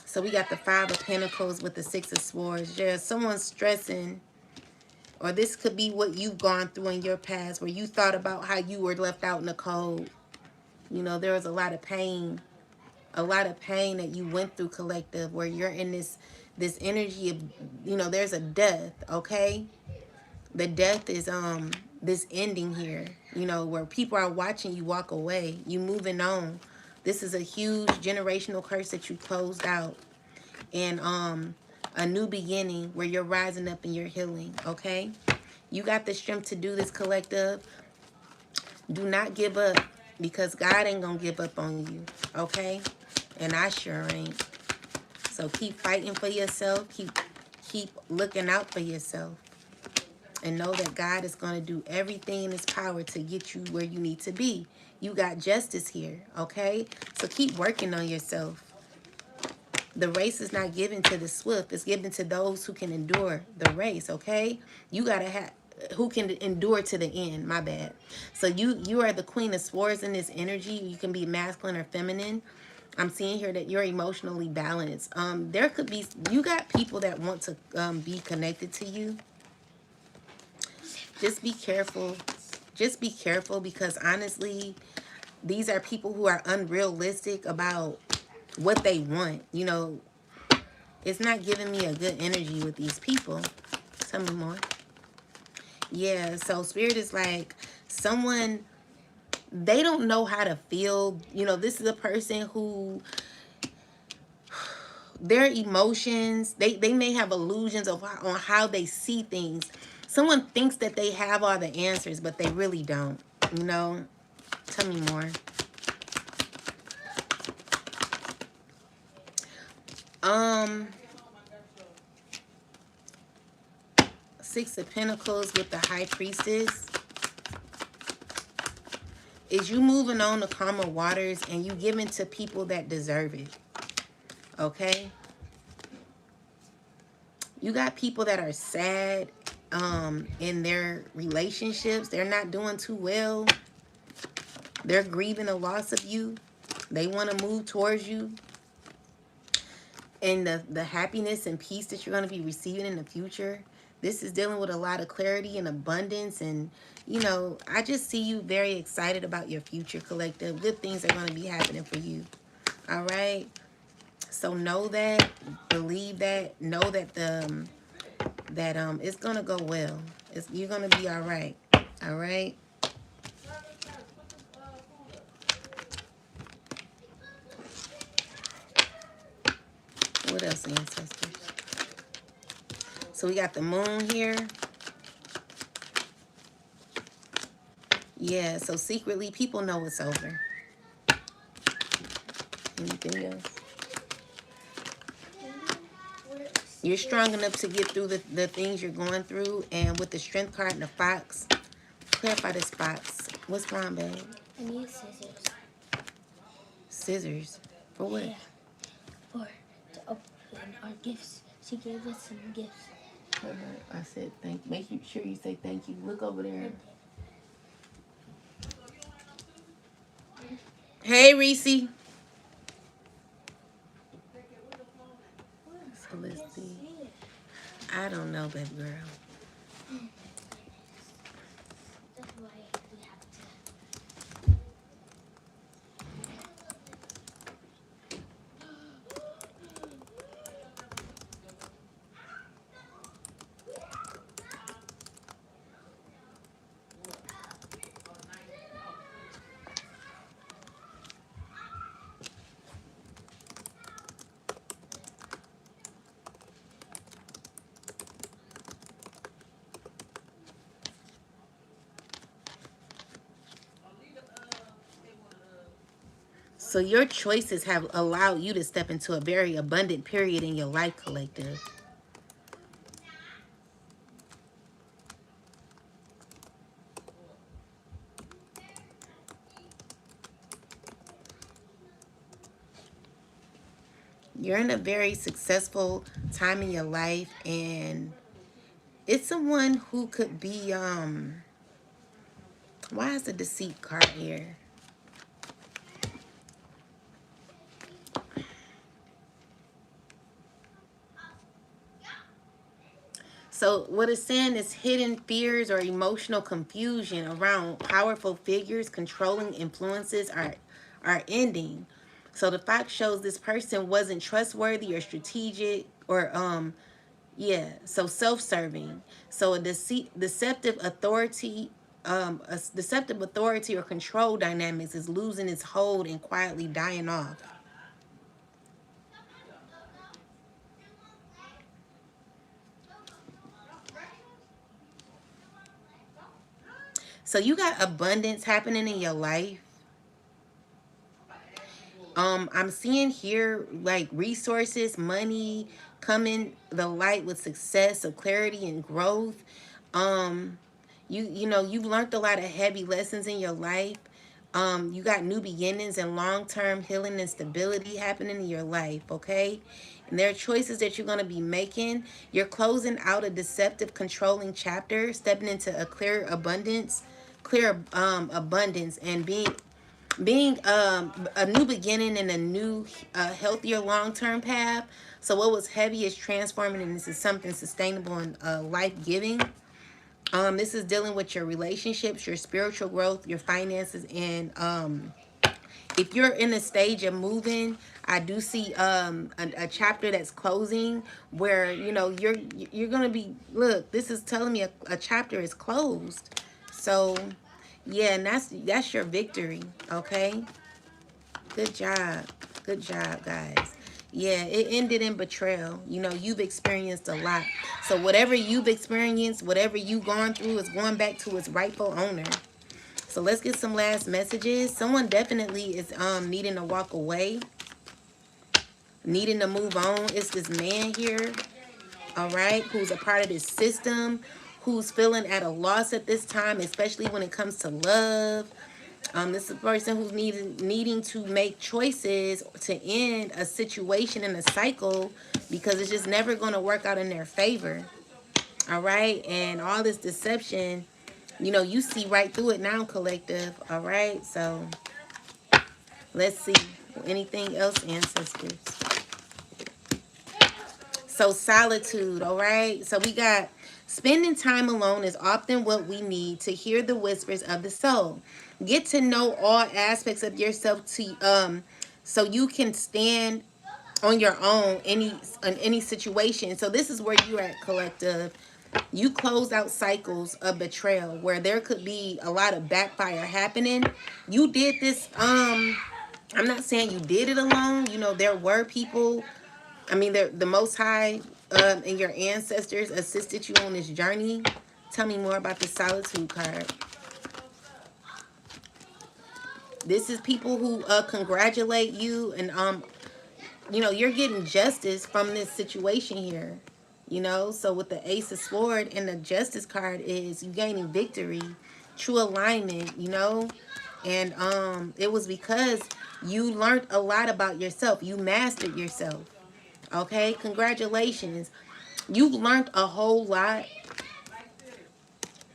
So we got the Five of Pentacles with the Six of Swords. Yeah, someone's stressing. Or this could be what you've gone through in your past where you thought about how you were left out in the cold. There was a lot of pain. A lot of pain that you went through, collective, where you're in this energy of, there's a death, okay? The death is this ending here, where people are watching you walk away, you moving on. This is a huge generational curse that you closed out. And a new beginning where you're rising up and you're healing, okay? You got the strength to do this, collective. Do not give up, because God ain't gonna give up on you, okay? And I sure ain't. So keep fighting for yourself. Keep looking out for yourself. And know that God is going to do everything in his power to get you where you need to be. You got justice here, okay? So keep working on yourself. The race is not given to the swift. It's given to those who can endure the race, okay? You got to have who can endure to the end, my bad. So you are the Queen of Swords in this energy. You can be masculine or feminine. I'm seeing here that you're emotionally balanced. There could be, you got people that want to be connected to you. Just be careful. Just be careful, because honestly, these are people who are unrealistic about what they want. It's not giving me a good energy with these people. Tell me more. Yeah, so Spirit is like someone, they don't know how to feel. This is a person who, their emotions, they may have illusions on how they see things. Someone thinks that they have all the answers, but they really don't. Tell me more. Six of Pentacles with the High Priestess. Is you moving on to calmer waters and you giving to people that deserve it. Okay? You got people that are sad in their relationships. They're not doing too well. They're grieving the loss of you. They want to move towards you. And the happiness and peace that you're going to be receiving in the future. This is dealing with a lot of clarity and abundance. And, I just see you very excited about your future, collective. Good things are going to be happening for you. All right? So know that. Believe that. Know that it's going to go well. You're going to be all right. All right? What else, ancestors? So we got the moon here. Yeah, so secretly people know it's over. Anything else? You're strong enough to get through the things you're going through. And with the Strength card and the Fox, clarify this Fox. What's wrong, babe? I need scissors. Scissors? For what? Yeah. To open our gifts. She gave us some gifts. I said thank you. Make sure you say thank you. Look over there. Hey, Reese. So let's see. I don't know, baby girl. That's why we have to. So your choices have allowed you to step into a very abundant period in your life, collective. You're in a very successful time in your life, and it's someone who could be why is the deceit card here? So what it's saying is hidden fears or emotional confusion around powerful figures controlling influences are ending. So the fact shows this person wasn't trustworthy or strategic or yeah, so self-serving. So a deceptive authority or control dynamics is losing its hold and quietly dying off. So you got abundance happening in your life. I'm seeing here like resources, money coming the light with success, of clarity and growth. Um, you know you've learned a lot of heavy lessons in your life. You got new beginnings and long-term healing and stability happening in your life, okay? And there are choices that you're going to be making. You're closing out a deceptive, controlling chapter, stepping into a clear abundance, and being a new beginning and a new healthier long-term path. So what was heavy is transforming and this is something sustainable and life-giving. This is dealing with your relationships, your spiritual growth, your finances, and if you're in a stage of moving, I do see a chapter that's closing where you know you're gonna be, look, this is telling me a chapter is closed. So yeah, and that's your victory, okay? Good job. Good job, guys. Yeah, it ended in betrayal. You know, you've experienced a lot. So whatever you've experienced, whatever you've gone through is going back to its rightful owner. So let's get some last messages. Someone definitely is needing to walk away, needing to move on. It's this man here, all right, who's a part of this system, who's feeling at a loss at this time, especially when it comes to love. This is a person who's needing to make choices to end a situation and a cycle because it's just never going to work out in their favor. All right. And all this deception, you know, you see right through it now, collective. All right. So let's see. Anything else, ancestors? So solitude, all right? So we got spending time alone is often what we need to hear the whispers of the soul. Get to know all aspects of yourself so you can stand on your own in any situation. So this is where you're at, collective. You close out cycles of betrayal where there could be a lot of backfire happening. You did this I'm not saying you did it alone. You know, there were people, I mean, the Most High and your ancestors assisted you on this journey. Tell me more about the solitude card. This is people who congratulate you, and you know, you're getting justice from this situation here. You know, so with the Ace of Sword and the Justice card is you gaining victory, true alignment, you know. And it was because you learned a lot about yourself. You mastered yourself. Okay, congratulations. You've learned a whole lot.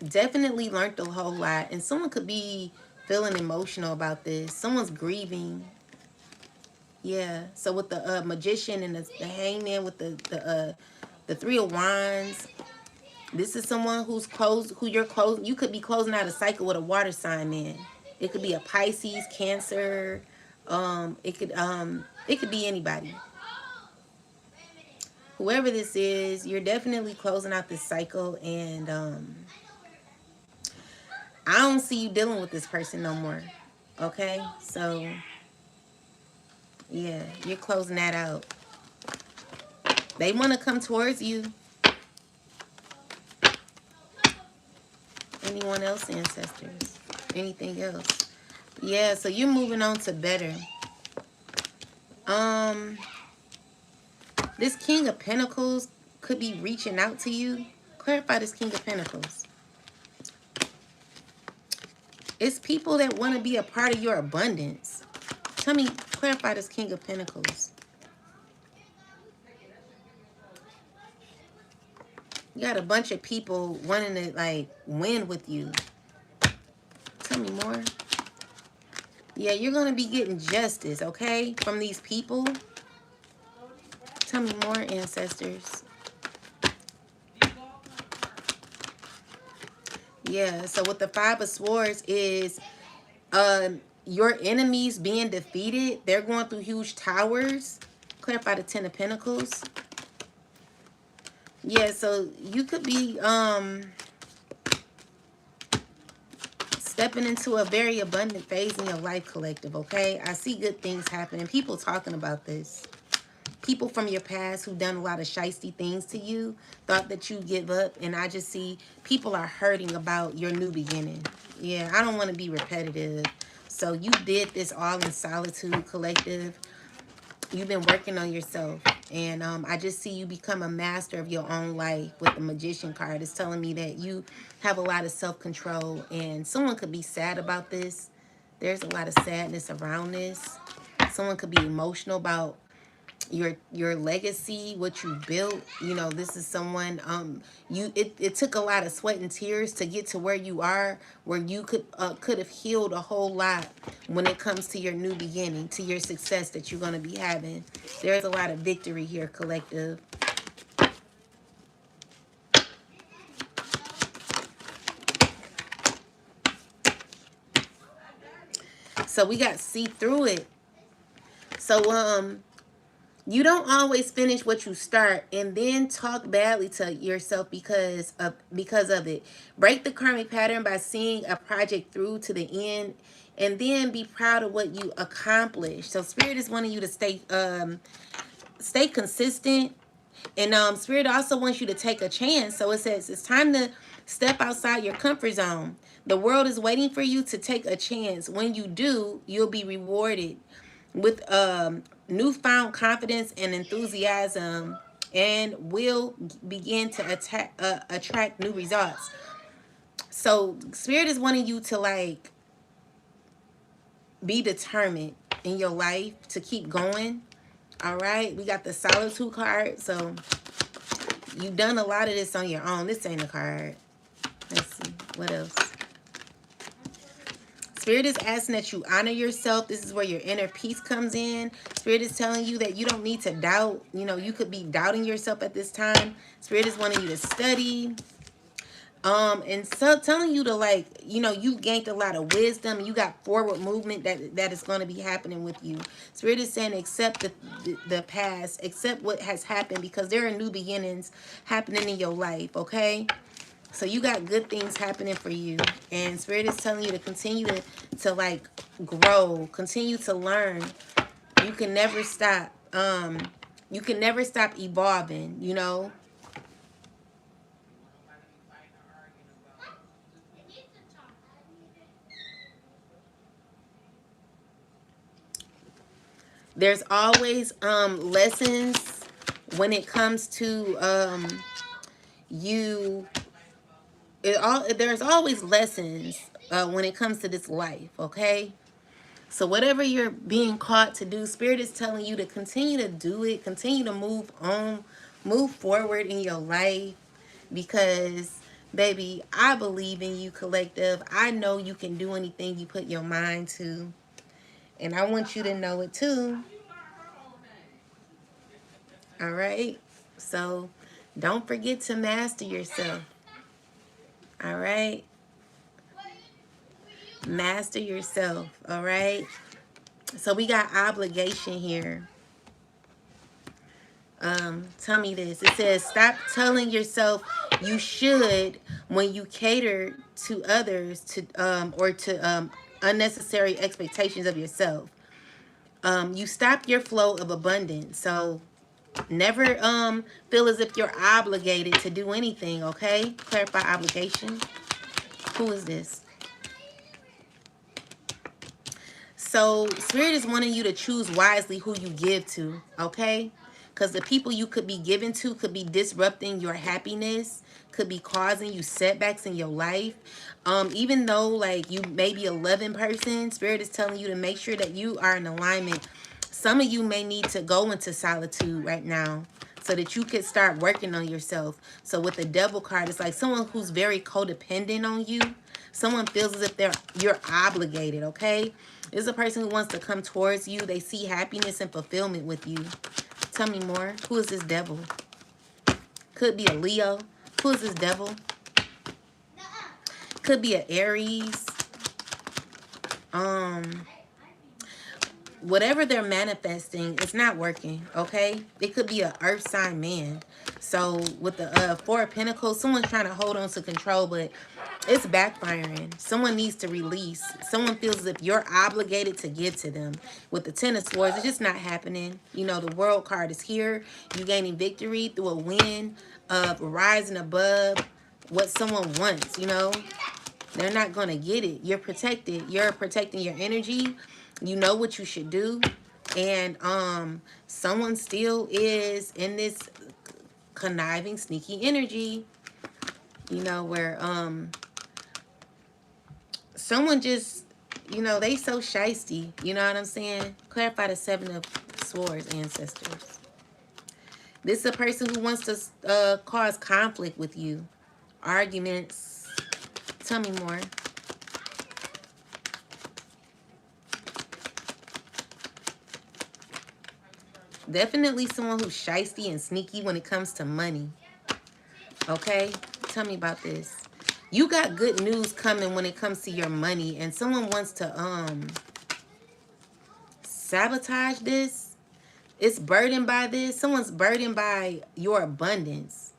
Definitely learned a whole lot. And someone could be feeling emotional about this. Someone's grieving. Yeah. So with the magician and the hangman with the Three of Wands, this is someone who's closed, who you're closing. You could be closing out a cycle with a water sign, man. It could be a Pisces, Cancer. It could be anybody. Whoever this is, you're definitely closing out this cycle, and I don't see you dealing with this person no more. Okay? So, yeah, you're closing that out. They want to come towards you. Anyone else, ancestors? Anything else? Yeah, so you're moving on to better. Um, this King of Pentacles could be reaching out to you. Clarify this King of Pentacles. It's people that want to be a part of your abundance. Tell me, clarify this King of Pentacles. You got a bunch of people wanting to, like, win with you. Tell me more. Yeah, you're going to be getting justice, okay, from these people. Tell me more, ancestors. Yeah, so with the Five of Swords is your enemies being defeated. They're going through huge towers. Clarify the Ten of Pentacles. Yeah, so you could be stepping into a very abundant phase in your life, collective, okay? I see good things happening. People talking about this. People from your past who done a lot of shiesty things to you thought that you give up, and I just see people are hurting about your new beginning. Yeah, I don't want to be repetitive. So you did this all in solitude, collective. You've been working on yourself, and I just see you become a master of your own life with the Magician card. It's telling me that you have a lot of self-control, and someone could be sad about this. There's a lot of sadness around this. Someone could be emotional about your legacy, what you built. You know, this is someone it took a lot of sweat and tears to get to where you are, where you could have healed a whole lot when it comes to your new beginning, to your success that you're going to be having. There's a lot of victory here, collective. So we got see through it. So you don't always finish what you start and then talk badly to yourself because of it. Break the karmic pattern by seeing a project through to the end, and then be proud of what you accomplished. So Spirit is wanting you to stay consistent, and Spirit also wants you to take a chance. So it says it's time to step outside your comfort zone. The world is waiting for you to take a chance. When you do, you'll be rewarded with newfound confidence and enthusiasm, and will begin to attract new results. So Spirit is wanting you to, like, be determined in your life to keep going. All right, we got the Solitude card. So you've done a lot of this on your own. This ain't a card. Let's see what else. Spirit is asking that you honor yourself. This is where your inner peace comes in. Spirit is telling you that you don't need to doubt. You know, you could be doubting yourself at this time. Spirit is wanting you to study. And so telling you to, like, you know, you gained a lot of wisdom. You got forward movement that is going to be happening with you. Spirit is saying accept the past, accept what has happened, because there are new beginnings happening in your life, okay? So you got good things happening for you. And Spirit is telling you to continue to like grow, continue to learn. You can never stop. You can never stop evolving, you know. There's always lessons when it comes to you. There's always lessons when it comes to this life, okay? So whatever you're being called to do, Spirit is telling you to continue to do it, continue to move on, move forward in your life, because, baby, I believe in you, collective. I know you can do anything you put your mind to, and I want you to know it too. All right? So don't forget to master yourself. All right? Master yourself. All right? So we got obligation here. Tell me this. It says, stop telling yourself you should when you cater to others or to unnecessary expectations of yourself. You stop your flow of abundance. So never feel as if you're obligated to do anything, okay? Clarify obligation. Who is this? So Spirit is wanting you to choose wisely who you give to, okay? Because the people you could be giving to could be disrupting your happiness, could be causing you setbacks in your life. Even though like you may be a loving person, Spirit is telling you to make sure that you are in alignment. Some of you may need to go into solitude right now so that you can start working on yourself. So with the Devil card, it's like someone who's very codependent on you. Someone feels as if you're obligated, okay? This is a person who wants to come towards you. They see happiness and fulfillment with you. Tell me more. Who is this devil? Could be a Leo. Who is this devil? Could be an Aries. Whatever they're manifesting, it's not working, okay? It could be an earth sign man. So with the Four of Pentacles, someone's trying to hold on to control, but it's backfiring. Someone needs to release. Someone feels as if you're obligated to give to them. With the Ten of Swords, it's just not happening. You know, the World card is here. You gaining victory through a win of rising above what someone wants, you know. They're not going to get it. You're protected. You're protecting your energy. You know what you should do. And someone still is in this conniving, sneaky energy. You know, where someone just, you know, they so shisty. You know what I'm saying? Clarify the Seven of Swords, ancestors. This is a person who wants to cause conflict with you. Arguments. Tell me more. Definitely someone who's shisty and sneaky when it comes to money. Okay? Tell me about this. You got good news coming when it comes to your money, and someone wants to sabotage this. It's burdened by this. Someone's burdened by your abundance.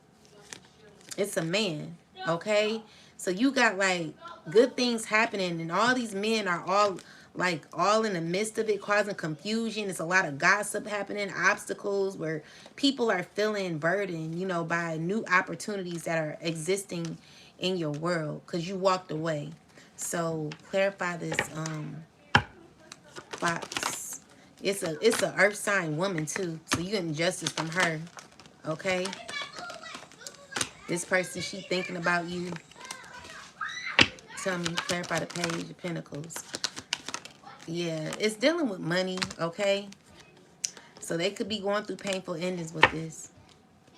It's a man. Okay? So you got like good things happening, and all these men are all in the midst of it, causing confusion. It's a lot of gossip happening, obstacles where people are feeling burdened, you know, by new opportunities that are existing in your world because you walked away. So clarify this Fox. It's a earth sign woman too. So you getting justice from her. Okay? This person, she thinking about you. Tell me, clarify the Page of Pentacles. Yeah, it's dealing with money, okay? So they could be going through painful endings with this.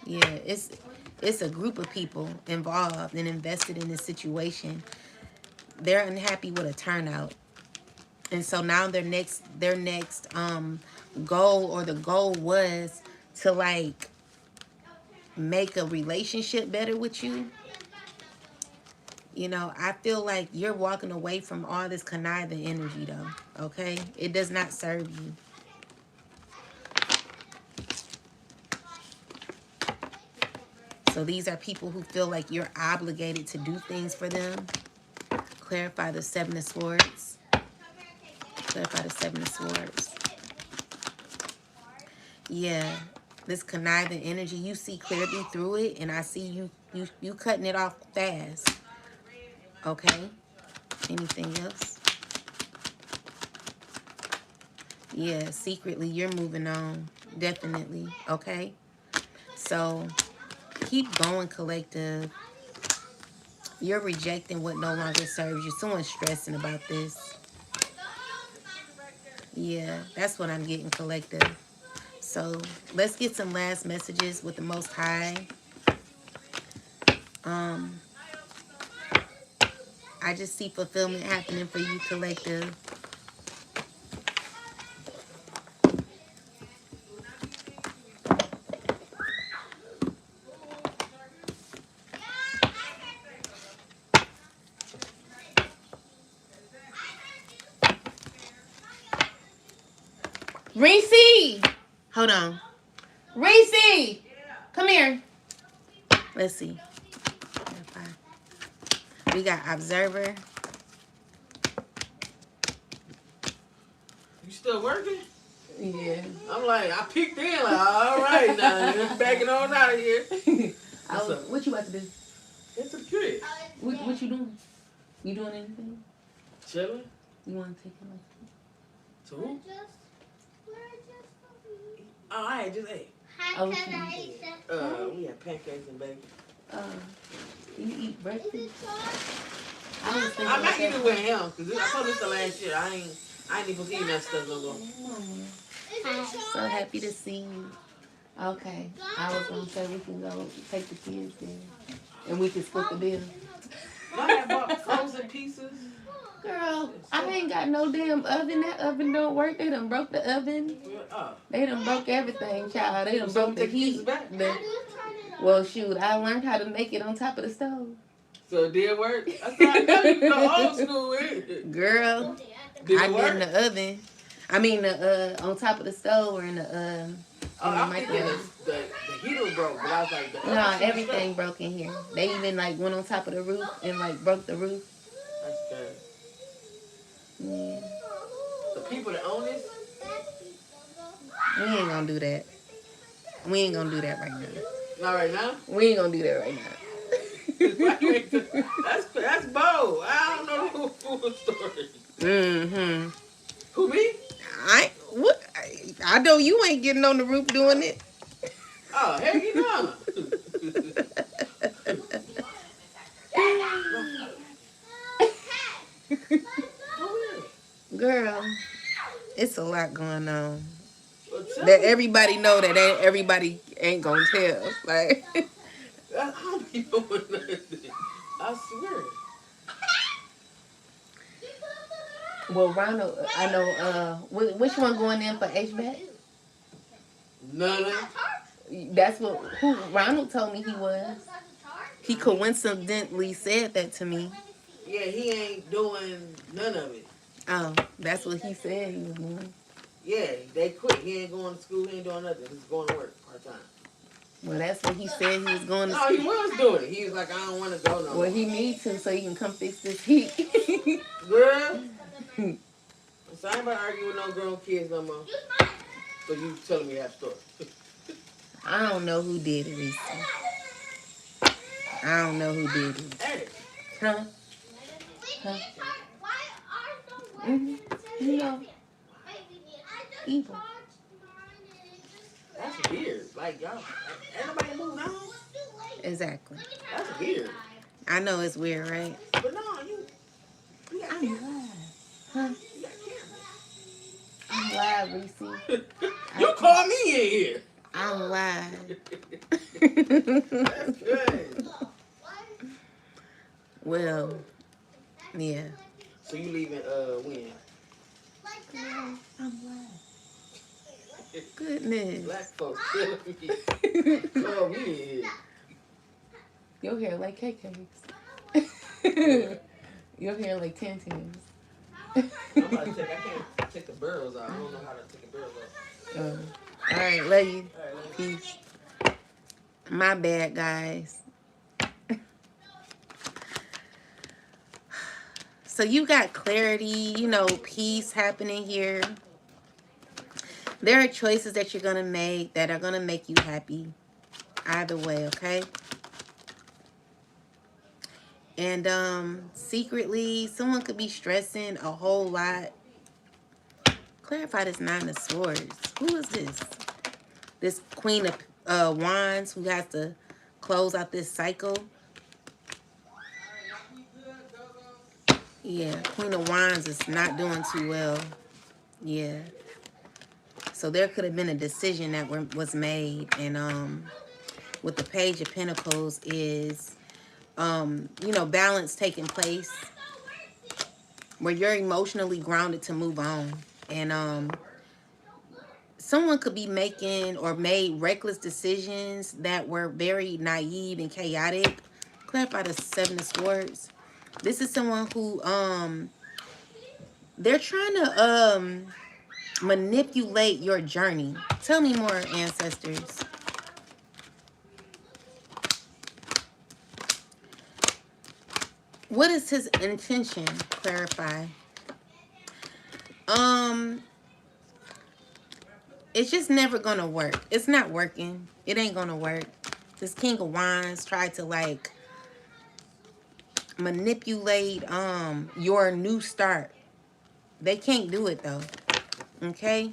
Yeah, it's a group of people involved and invested in this situation. They're unhappy with a turnout. And so now their next goal, or the goal was to like make a relationship better with you. You know, I feel like you're walking away from all this conniving energy, though. Okay? It does not serve you. So these are people who feel like you're obligated to do things for them. Clarify the Seven of Swords. Clarify the Seven of Swords. Yeah. This conniving energy, you see clearly through it, and I see you cutting it off fast. Okay? Anything else? Yeah, secretly you're moving on. Definitely. Okay? So, keep going, collective. You're rejecting what no longer serves you. Someone's stressing about this. Yeah, that's what I'm getting, collective. So, let's get some last messages with the Most High. I just see fulfillment happening for you, collective. Reese! Hold on. Reese! Come here. Let's see. We got Observer. You still working? Yeah. I'm like, I peeked in, like, all right, now, you're backing on out of here. What you about to do? It's a good. What you doing? You doing anything? Chilling. You want to take it like that? To who? Oh, I had just ate. Oh, We had pancakes and bacon. you eat breakfast? I was thinking I might eat that. it with him because I told this the last year. I ain't even eating that stuff no more. So happy to see you. Okay, I was gonna say we can go take the kids in, and we can split the bill. I had bought frozen pieces. Girl, I ain't got no damn oven. That oven don't work. They done broke the oven. They done broke everything, child. They done So broke the take the pieces heat. back? Well, shoot, I learned how to make it on top of the stove. So it did work? I thought I know you know old school, ain't it? Girl, Did I it did work? in the oven. I mean, the on top of the stove or in the I'm thinking microwave. the heater broke, but I was like, No, everything broke in here. They even like went on top of the roof and like broke the roof. That's good. Yeah. The people that own this? We ain't gonna do that. We ain't gonna do that right now. Not right now? We ain't gonna do that right now. That's bold. I don't know the full story. Mm-hmm. Who, me? I know you ain't getting on the roof doing it. Oh, heck you know. Girl, it's a lot going on. Well, That everybody know that everybody ain't gonna tell. Like I don't be doing nothing. I swear. well, Ronald, I know. Which one going in for HVAC? None. That's who Ronald told me he was. He coincidentally said that to me. Yeah, he ain't doing none of it. Oh, that's what he said he was doing. Yeah, they quit. He ain't going to school. He ain't doing nothing. He's going to work part time. Well, that's what he said he was going to No, he was doing it. He was like, I don't want to go no more. Well, he needs to so he can come fix this heat. Girl. So I ain't about to argue with no grown kids no more. So you telling me that story. I don't know who did it, Reese. I don't know who did it. Hey. Huh? Mm-hmm. You know, evil. That's weird. Like, y'all, ain't nobody moved on. Exactly. That's weird. I know it's weird, right? But no, you got I'm cameras. live. Huh? You got I'm live, Reese. cameras. You call me in here. I'm live. That's good. Well, yeah. So you leaving when? I'm live. Goodness. Black folks killing me. Call me in here. Your hair like KK's. Your hair like Tin Tins. I'm about to take. I can't take the barrels out. I don't know how to take the barrels out. All right, love you. All right, let me- Peace. My bad, guys. So you got clarity, peace happening here. There are choices that you're going to make that are going to make you happy. Either way, okay? And secretly, someone could be stressing a whole lot. Clarify this Nine of Swords. Who is this? This Queen of Wands who has to close out this cycle. Yeah, Queen of Wands is not doing too well. Yeah. So there could have been a decision that was made. And with the Page of Pentacles is, balance taking place where you're emotionally grounded to move on. And someone could be making or made reckless decisions that were very naive and chaotic. Clarify the Seven of Swords. This is someone who they're trying to manipulate your journey. Tell me more, ancestors. What is his intention? Clarify. It's just never gonna work. It's not working. It ain't gonna work. This King of Wands tried to like manipulate your new start. They can't do it though. Okay?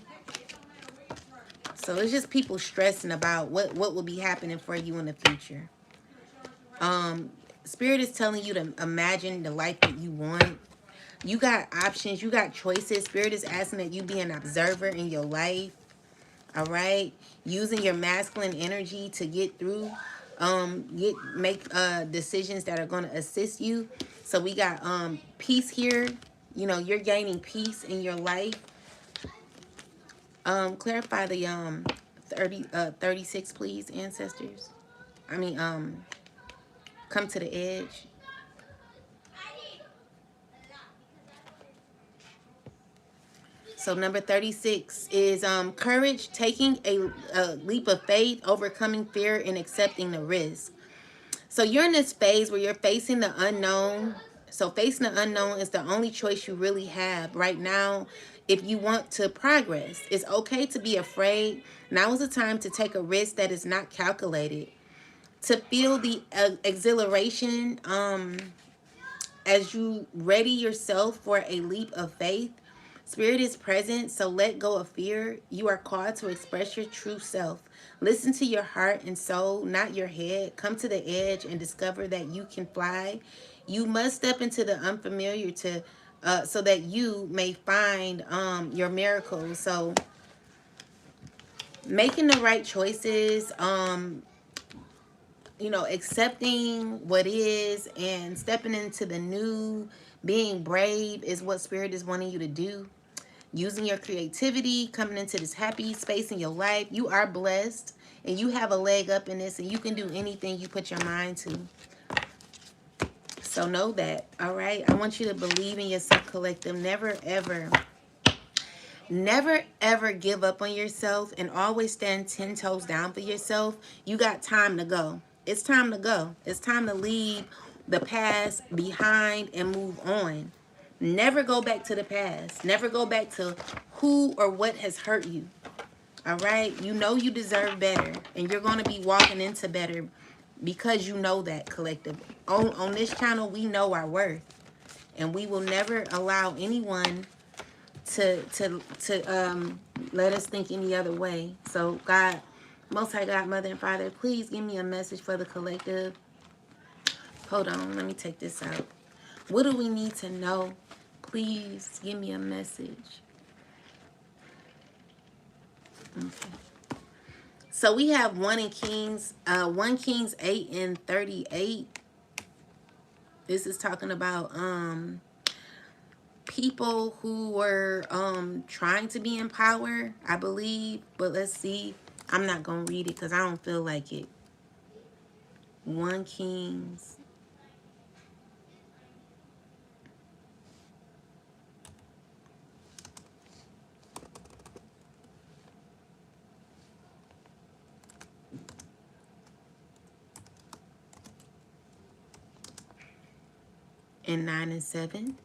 So it's just people stressing about what will be happening for you in the future. Um, Spirit is telling you to imagine the life that you want. You got options, you got choices. Spirit is asking that you be an observer in your life. All right, using your masculine energy to get through, make decisions that are going to assist you. So we got peace here. You know, you're gaining peace in your life. Clarify the 36, please, ancestors. I mean, come to the edge. So number 36 is courage, taking a leap of faith, overcoming fear, and accepting the risk. So you're in this phase where you're facing the unknown. So facing the unknown is the only choice you really have right now if you want to progress. It's okay to be afraid. Now is the time to take a risk that is not calculated. To feel the exhilaration as you ready yourself for a leap of faith. Spirit is present, so let go of fear. You are called to express your true self. Listen to your heart and soul, not your head. Come to the edge and discover that you can fly. You must step into the unfamiliar to so that you may find your miracles. So making the right choices, you know, accepting what is and stepping into the new, being brave is what Spirit is wanting you to do. Using your creativity, coming into this happy space in your life. You are blessed and you have a leg up in this and you can do anything you put your mind to. So know that, all right? I want you to believe in yourself, collective. Never ever give up on yourself and always stand 10 toes down for yourself. You got time to go. It's time to go. It's time to leave the past behind and move on. Never go back to the past. Never go back to who or what has hurt you. All right? You know you deserve better and you're going to be walking into better because you know that, collective. On this channel, we know our worth and we will never allow anyone to let us think any other way. So God, Most High God, Mother and Father, please give me a message for the collective. Hold on, let me take this out. What do we need to know? Please give me a message. Okay. So we have 1 Kings 8 and 38. This is talking about people who were trying to be in power, I believe. But let's see. I'm not going to read it because I don't feel like it. 1 Kings. And 9 and 7.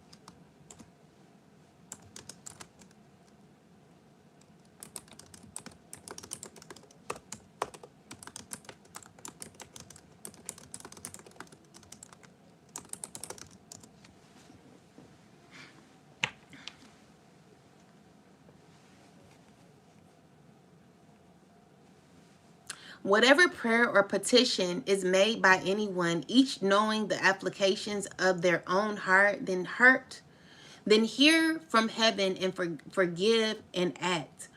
Whatever prayer or petition is made by anyone, each knowing the applications of their own heart, then hear from heaven and forgive and act.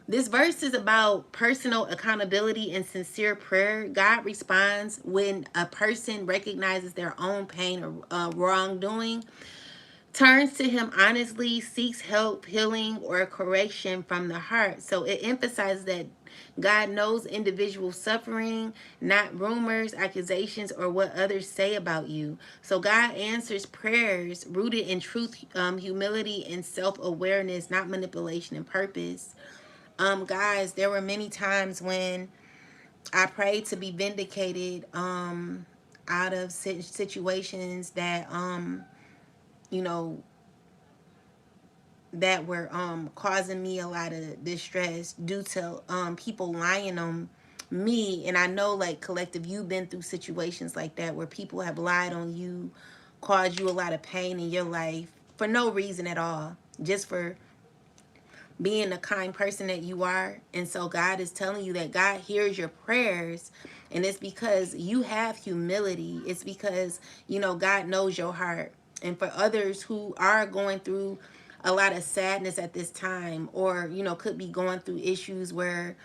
This verse is about personal accountability and sincere prayer. God responds when a person recognizes their own pain or wrongdoing, turns to him honestly, seeks help, healing, or correction from the heart. So it emphasizes that God knows individual suffering, not rumors, accusations, or what others say about you. So God answers prayers rooted in truth, humility, and self-awareness, not manipulation and purpose. Guys, there were many times when I prayed to be vindicated out of situations that you know, that were causing me a lot of distress due to people lying on me. And I know, like, collective, you've been through situations like that where people have lied on you, caused you a lot of pain in your life for no reason at all, just for being the kind person that you are. And so God is telling you that God hears your prayers. And it's because you have humility. It's because, you know, God knows your heart. And for others who are going through a lot of sadness at this time, or, you know, could be going through issues where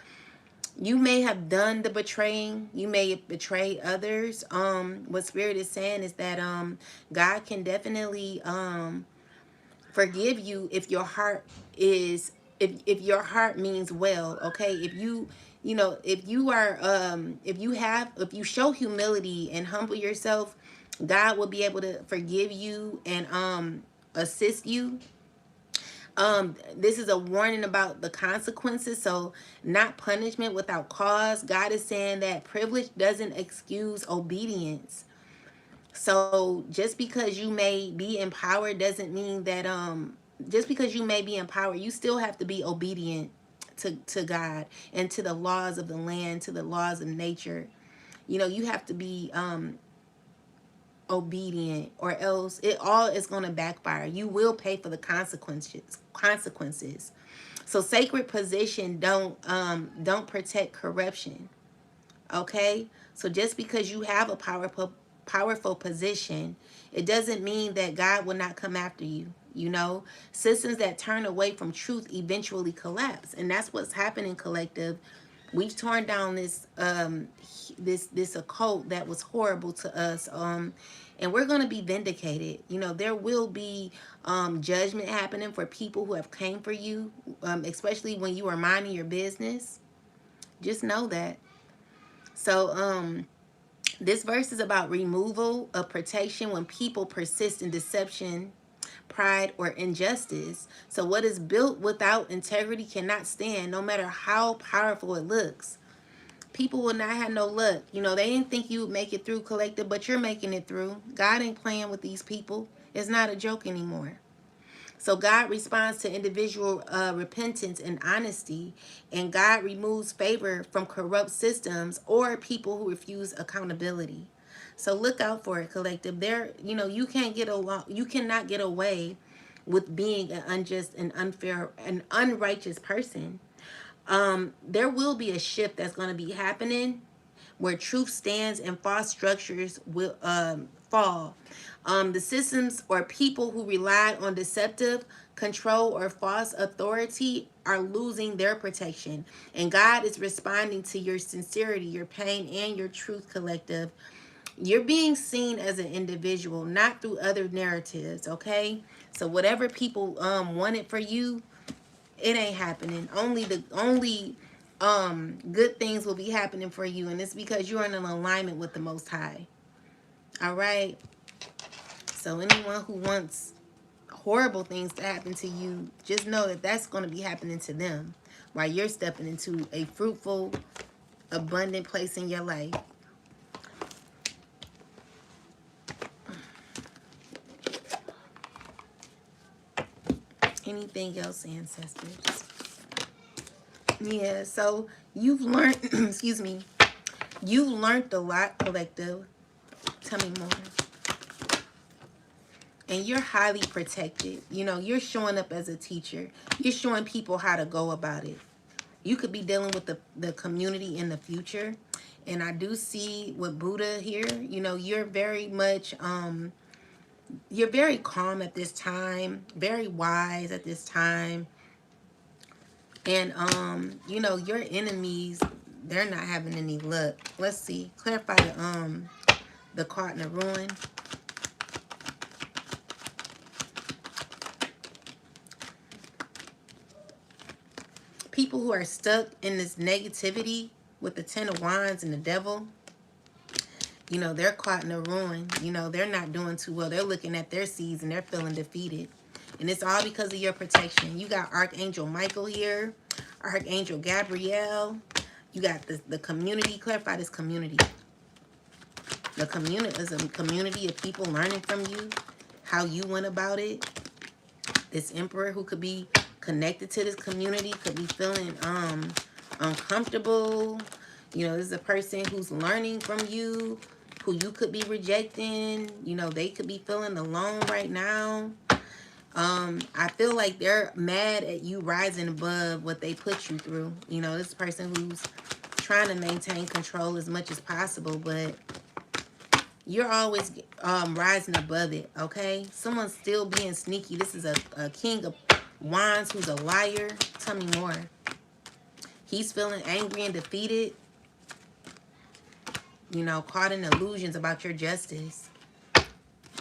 you may have done the betraying, you may have betrayed others. What Spirit is saying is that God can definitely forgive you if your heart is, if your heart means well. Okay, if you, you know, if you are if you show humility and humble yourself, God will be able to forgive you and assist you. This is a warning about the consequences, so not punishment without cause. God is saying that privilege doesn't excuse obedience. So just because you may be empowered doesn't mean that just because you may be empowered, you still have to be obedient to God and to the laws of the land, to the laws of nature. You know, you have to be obedient, or else it all is going to backfire. You will pay for the consequences. So sacred position don't protect corruption. Okay, so just because you have a powerful position, it doesn't mean that God will not come after you. You know, systems that turn away from truth eventually collapse, and that's what's happening, collective. We've torn down this occult that was horrible to us, and we're going to be vindicated. You know, there will be judgment happening for people who have came for you, especially when you are minding your business. Just know that. So this verse is about removal of protection when people persist in deception, pride, or injustice. So what is built without integrity cannot stand, no matter how powerful it looks. People will not have no luck. You know, they didn't think you would make it through, collective, but you're making it through. God ain't playing with these people. It's not a joke anymore. So God responds to individual repentance and honesty, and God removes favor from corrupt systems or people who refuse accountability. So look out for it, collective. There, you know, you can't get along. You cannot get away with being an unjust and unfair and unrighteous person. There will be a shift that's going to be happening where truth stands and false structures will fall. The systems or people who rely on deceptive control or false authority are losing their protection. And God is responding to your sincerity, your pain, and your truth, collective. You're being seen as an individual, not through other narratives, okay? So whatever people wanted for you, it ain't happening. Only good things will be happening for you, and it's because you're in an alignment with the Most High. All right. So anyone who wants horrible things to happen to you, just know that that's going to be happening to them while you're stepping into a fruitful, abundant place in your life. Anything else, ancestors? Yeah, so you've learned, excuse me, you've learned a lot, collective. Tell me more. And you're highly protected. You know, you're showing up as a teacher. You're showing people how to go about it. You could be dealing with the community in the future. And I do see with Buddha here, you know, you're very much, you're very calm at this time, very wise at this time. And, you know, your enemies, they're not having any luck. Let's see. Clarify the card in the ruin. People who are stuck in this negativity with the Ten of Wands and the Devil, you know, they're caught in a ruin. You know, they're not doing too well. They're looking at their seeds and they're feeling defeated. And it's all because of your protection. You got Archangel Michael here, Archangel Gabrielle. You got the community. Clarify this community. The community is a community of people learning from you, how you went about it. This Emperor who could be connected to this community could be feeling uncomfortable. You know, this is a person who's learning from you, who you could be rejecting. You know, they could be feeling alone right now. I feel like they're mad at you rising above what they put you through. You know, this person who's trying to maintain control as much as possible, but you're always rising above it, okay? Someone's still being sneaky. This is a king of wands who's a liar. Tell me more. He's feeling angry and defeated. You know, caught in illusions about your justice.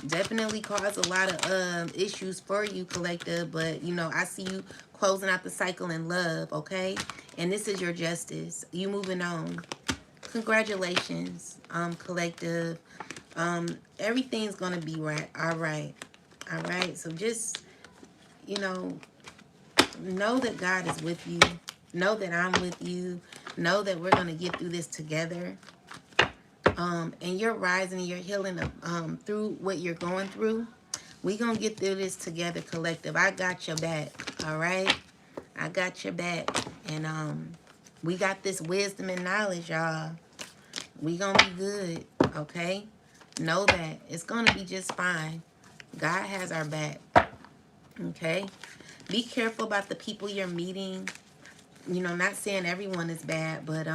Definitely cause a lot of issues for you, collective, but you know, I see you closing out the cycle in love, okay? And this is your justice. You moving on. Congratulations, collective. Everything's gonna be right. All right. So just, you know that God is with you. Know that I'm with you. Know that we're gonna get through this together. And you're rising and you're healing through what you're going through. We gonna get through this together, collective. I got your back. All right, I got your back, and we got this wisdom and knowledge, y'all. We gonna be good. Okay, know that it's gonna be just fine. God has our back. Okay, be careful about the people you're meeting. You know, not saying everyone is bad, but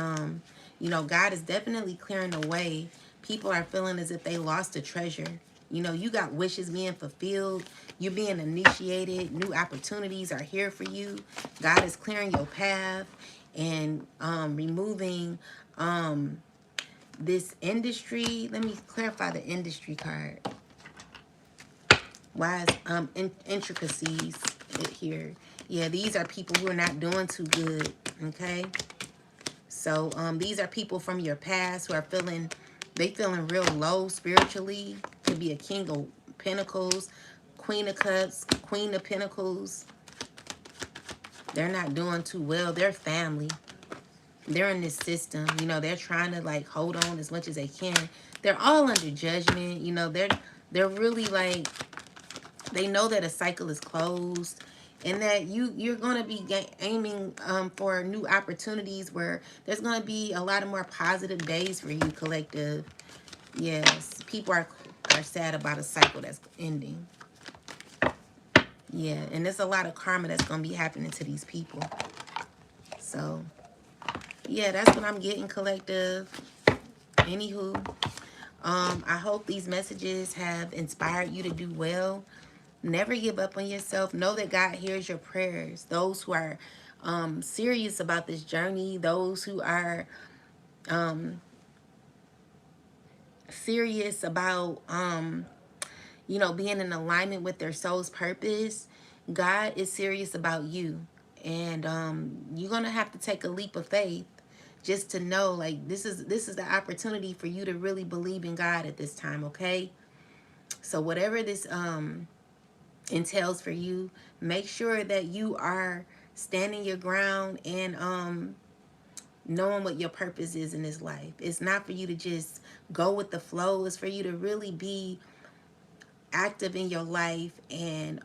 you know, God is definitely clearing the way. People are feeling as if they lost a treasure. You know, you got wishes being fulfilled. You're being initiated. New opportunities are here for you. God is clearing your path and removing this industry. Let me clarify the industry card. Why is intricacies here? Yeah, these are people who are not doing too good. Okay. So these are people from your past who are feeling real low spiritually. Could be a king of pentacles, queen of cups, queen of pentacles. They're not doing too well. They're family. They're in this system. You know, they're trying to like hold on as much as they can. They're all under judgment. You know, they're really like, they know that a cycle is closed. And that you're going to be aiming for new opportunities where there's going to be a lot of more positive days for you, collective. Yes, people are sad about a cycle that's ending. Yeah, and there's a lot of karma that's going to be happening to these people. So, yeah, that's what I'm getting, collective. Anywho, I hope these messages have inspired you to do well. Never give up on yourself. Know that God hears your prayers. Those who are serious about this journey, those who are serious about, you know, being in alignment with their soul's purpose, God is serious about you. And you're going to have to take a leap of faith just to know, like, this is the opportunity for you to really believe in God at this time, okay? So whatever this entails for you, make sure that you are standing your ground and knowing what your purpose is in this life. It's not for you to just go with the flow. It's for you to really be active in your life and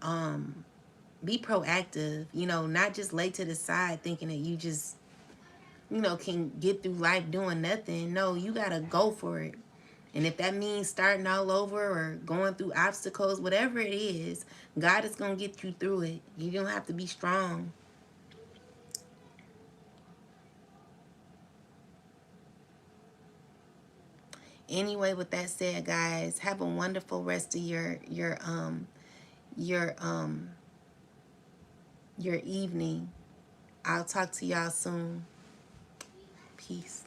be proactive. You know, not just lay to the side thinking that you just, you know, can get through life doing nothing. No, you gotta go for it. And if that means starting all over or going through obstacles, whatever it is, God is going to get you through it. You don't have to be strong. Anyway, with that said, guys, have a wonderful rest of your evening. I'll talk to y'all soon. Peace.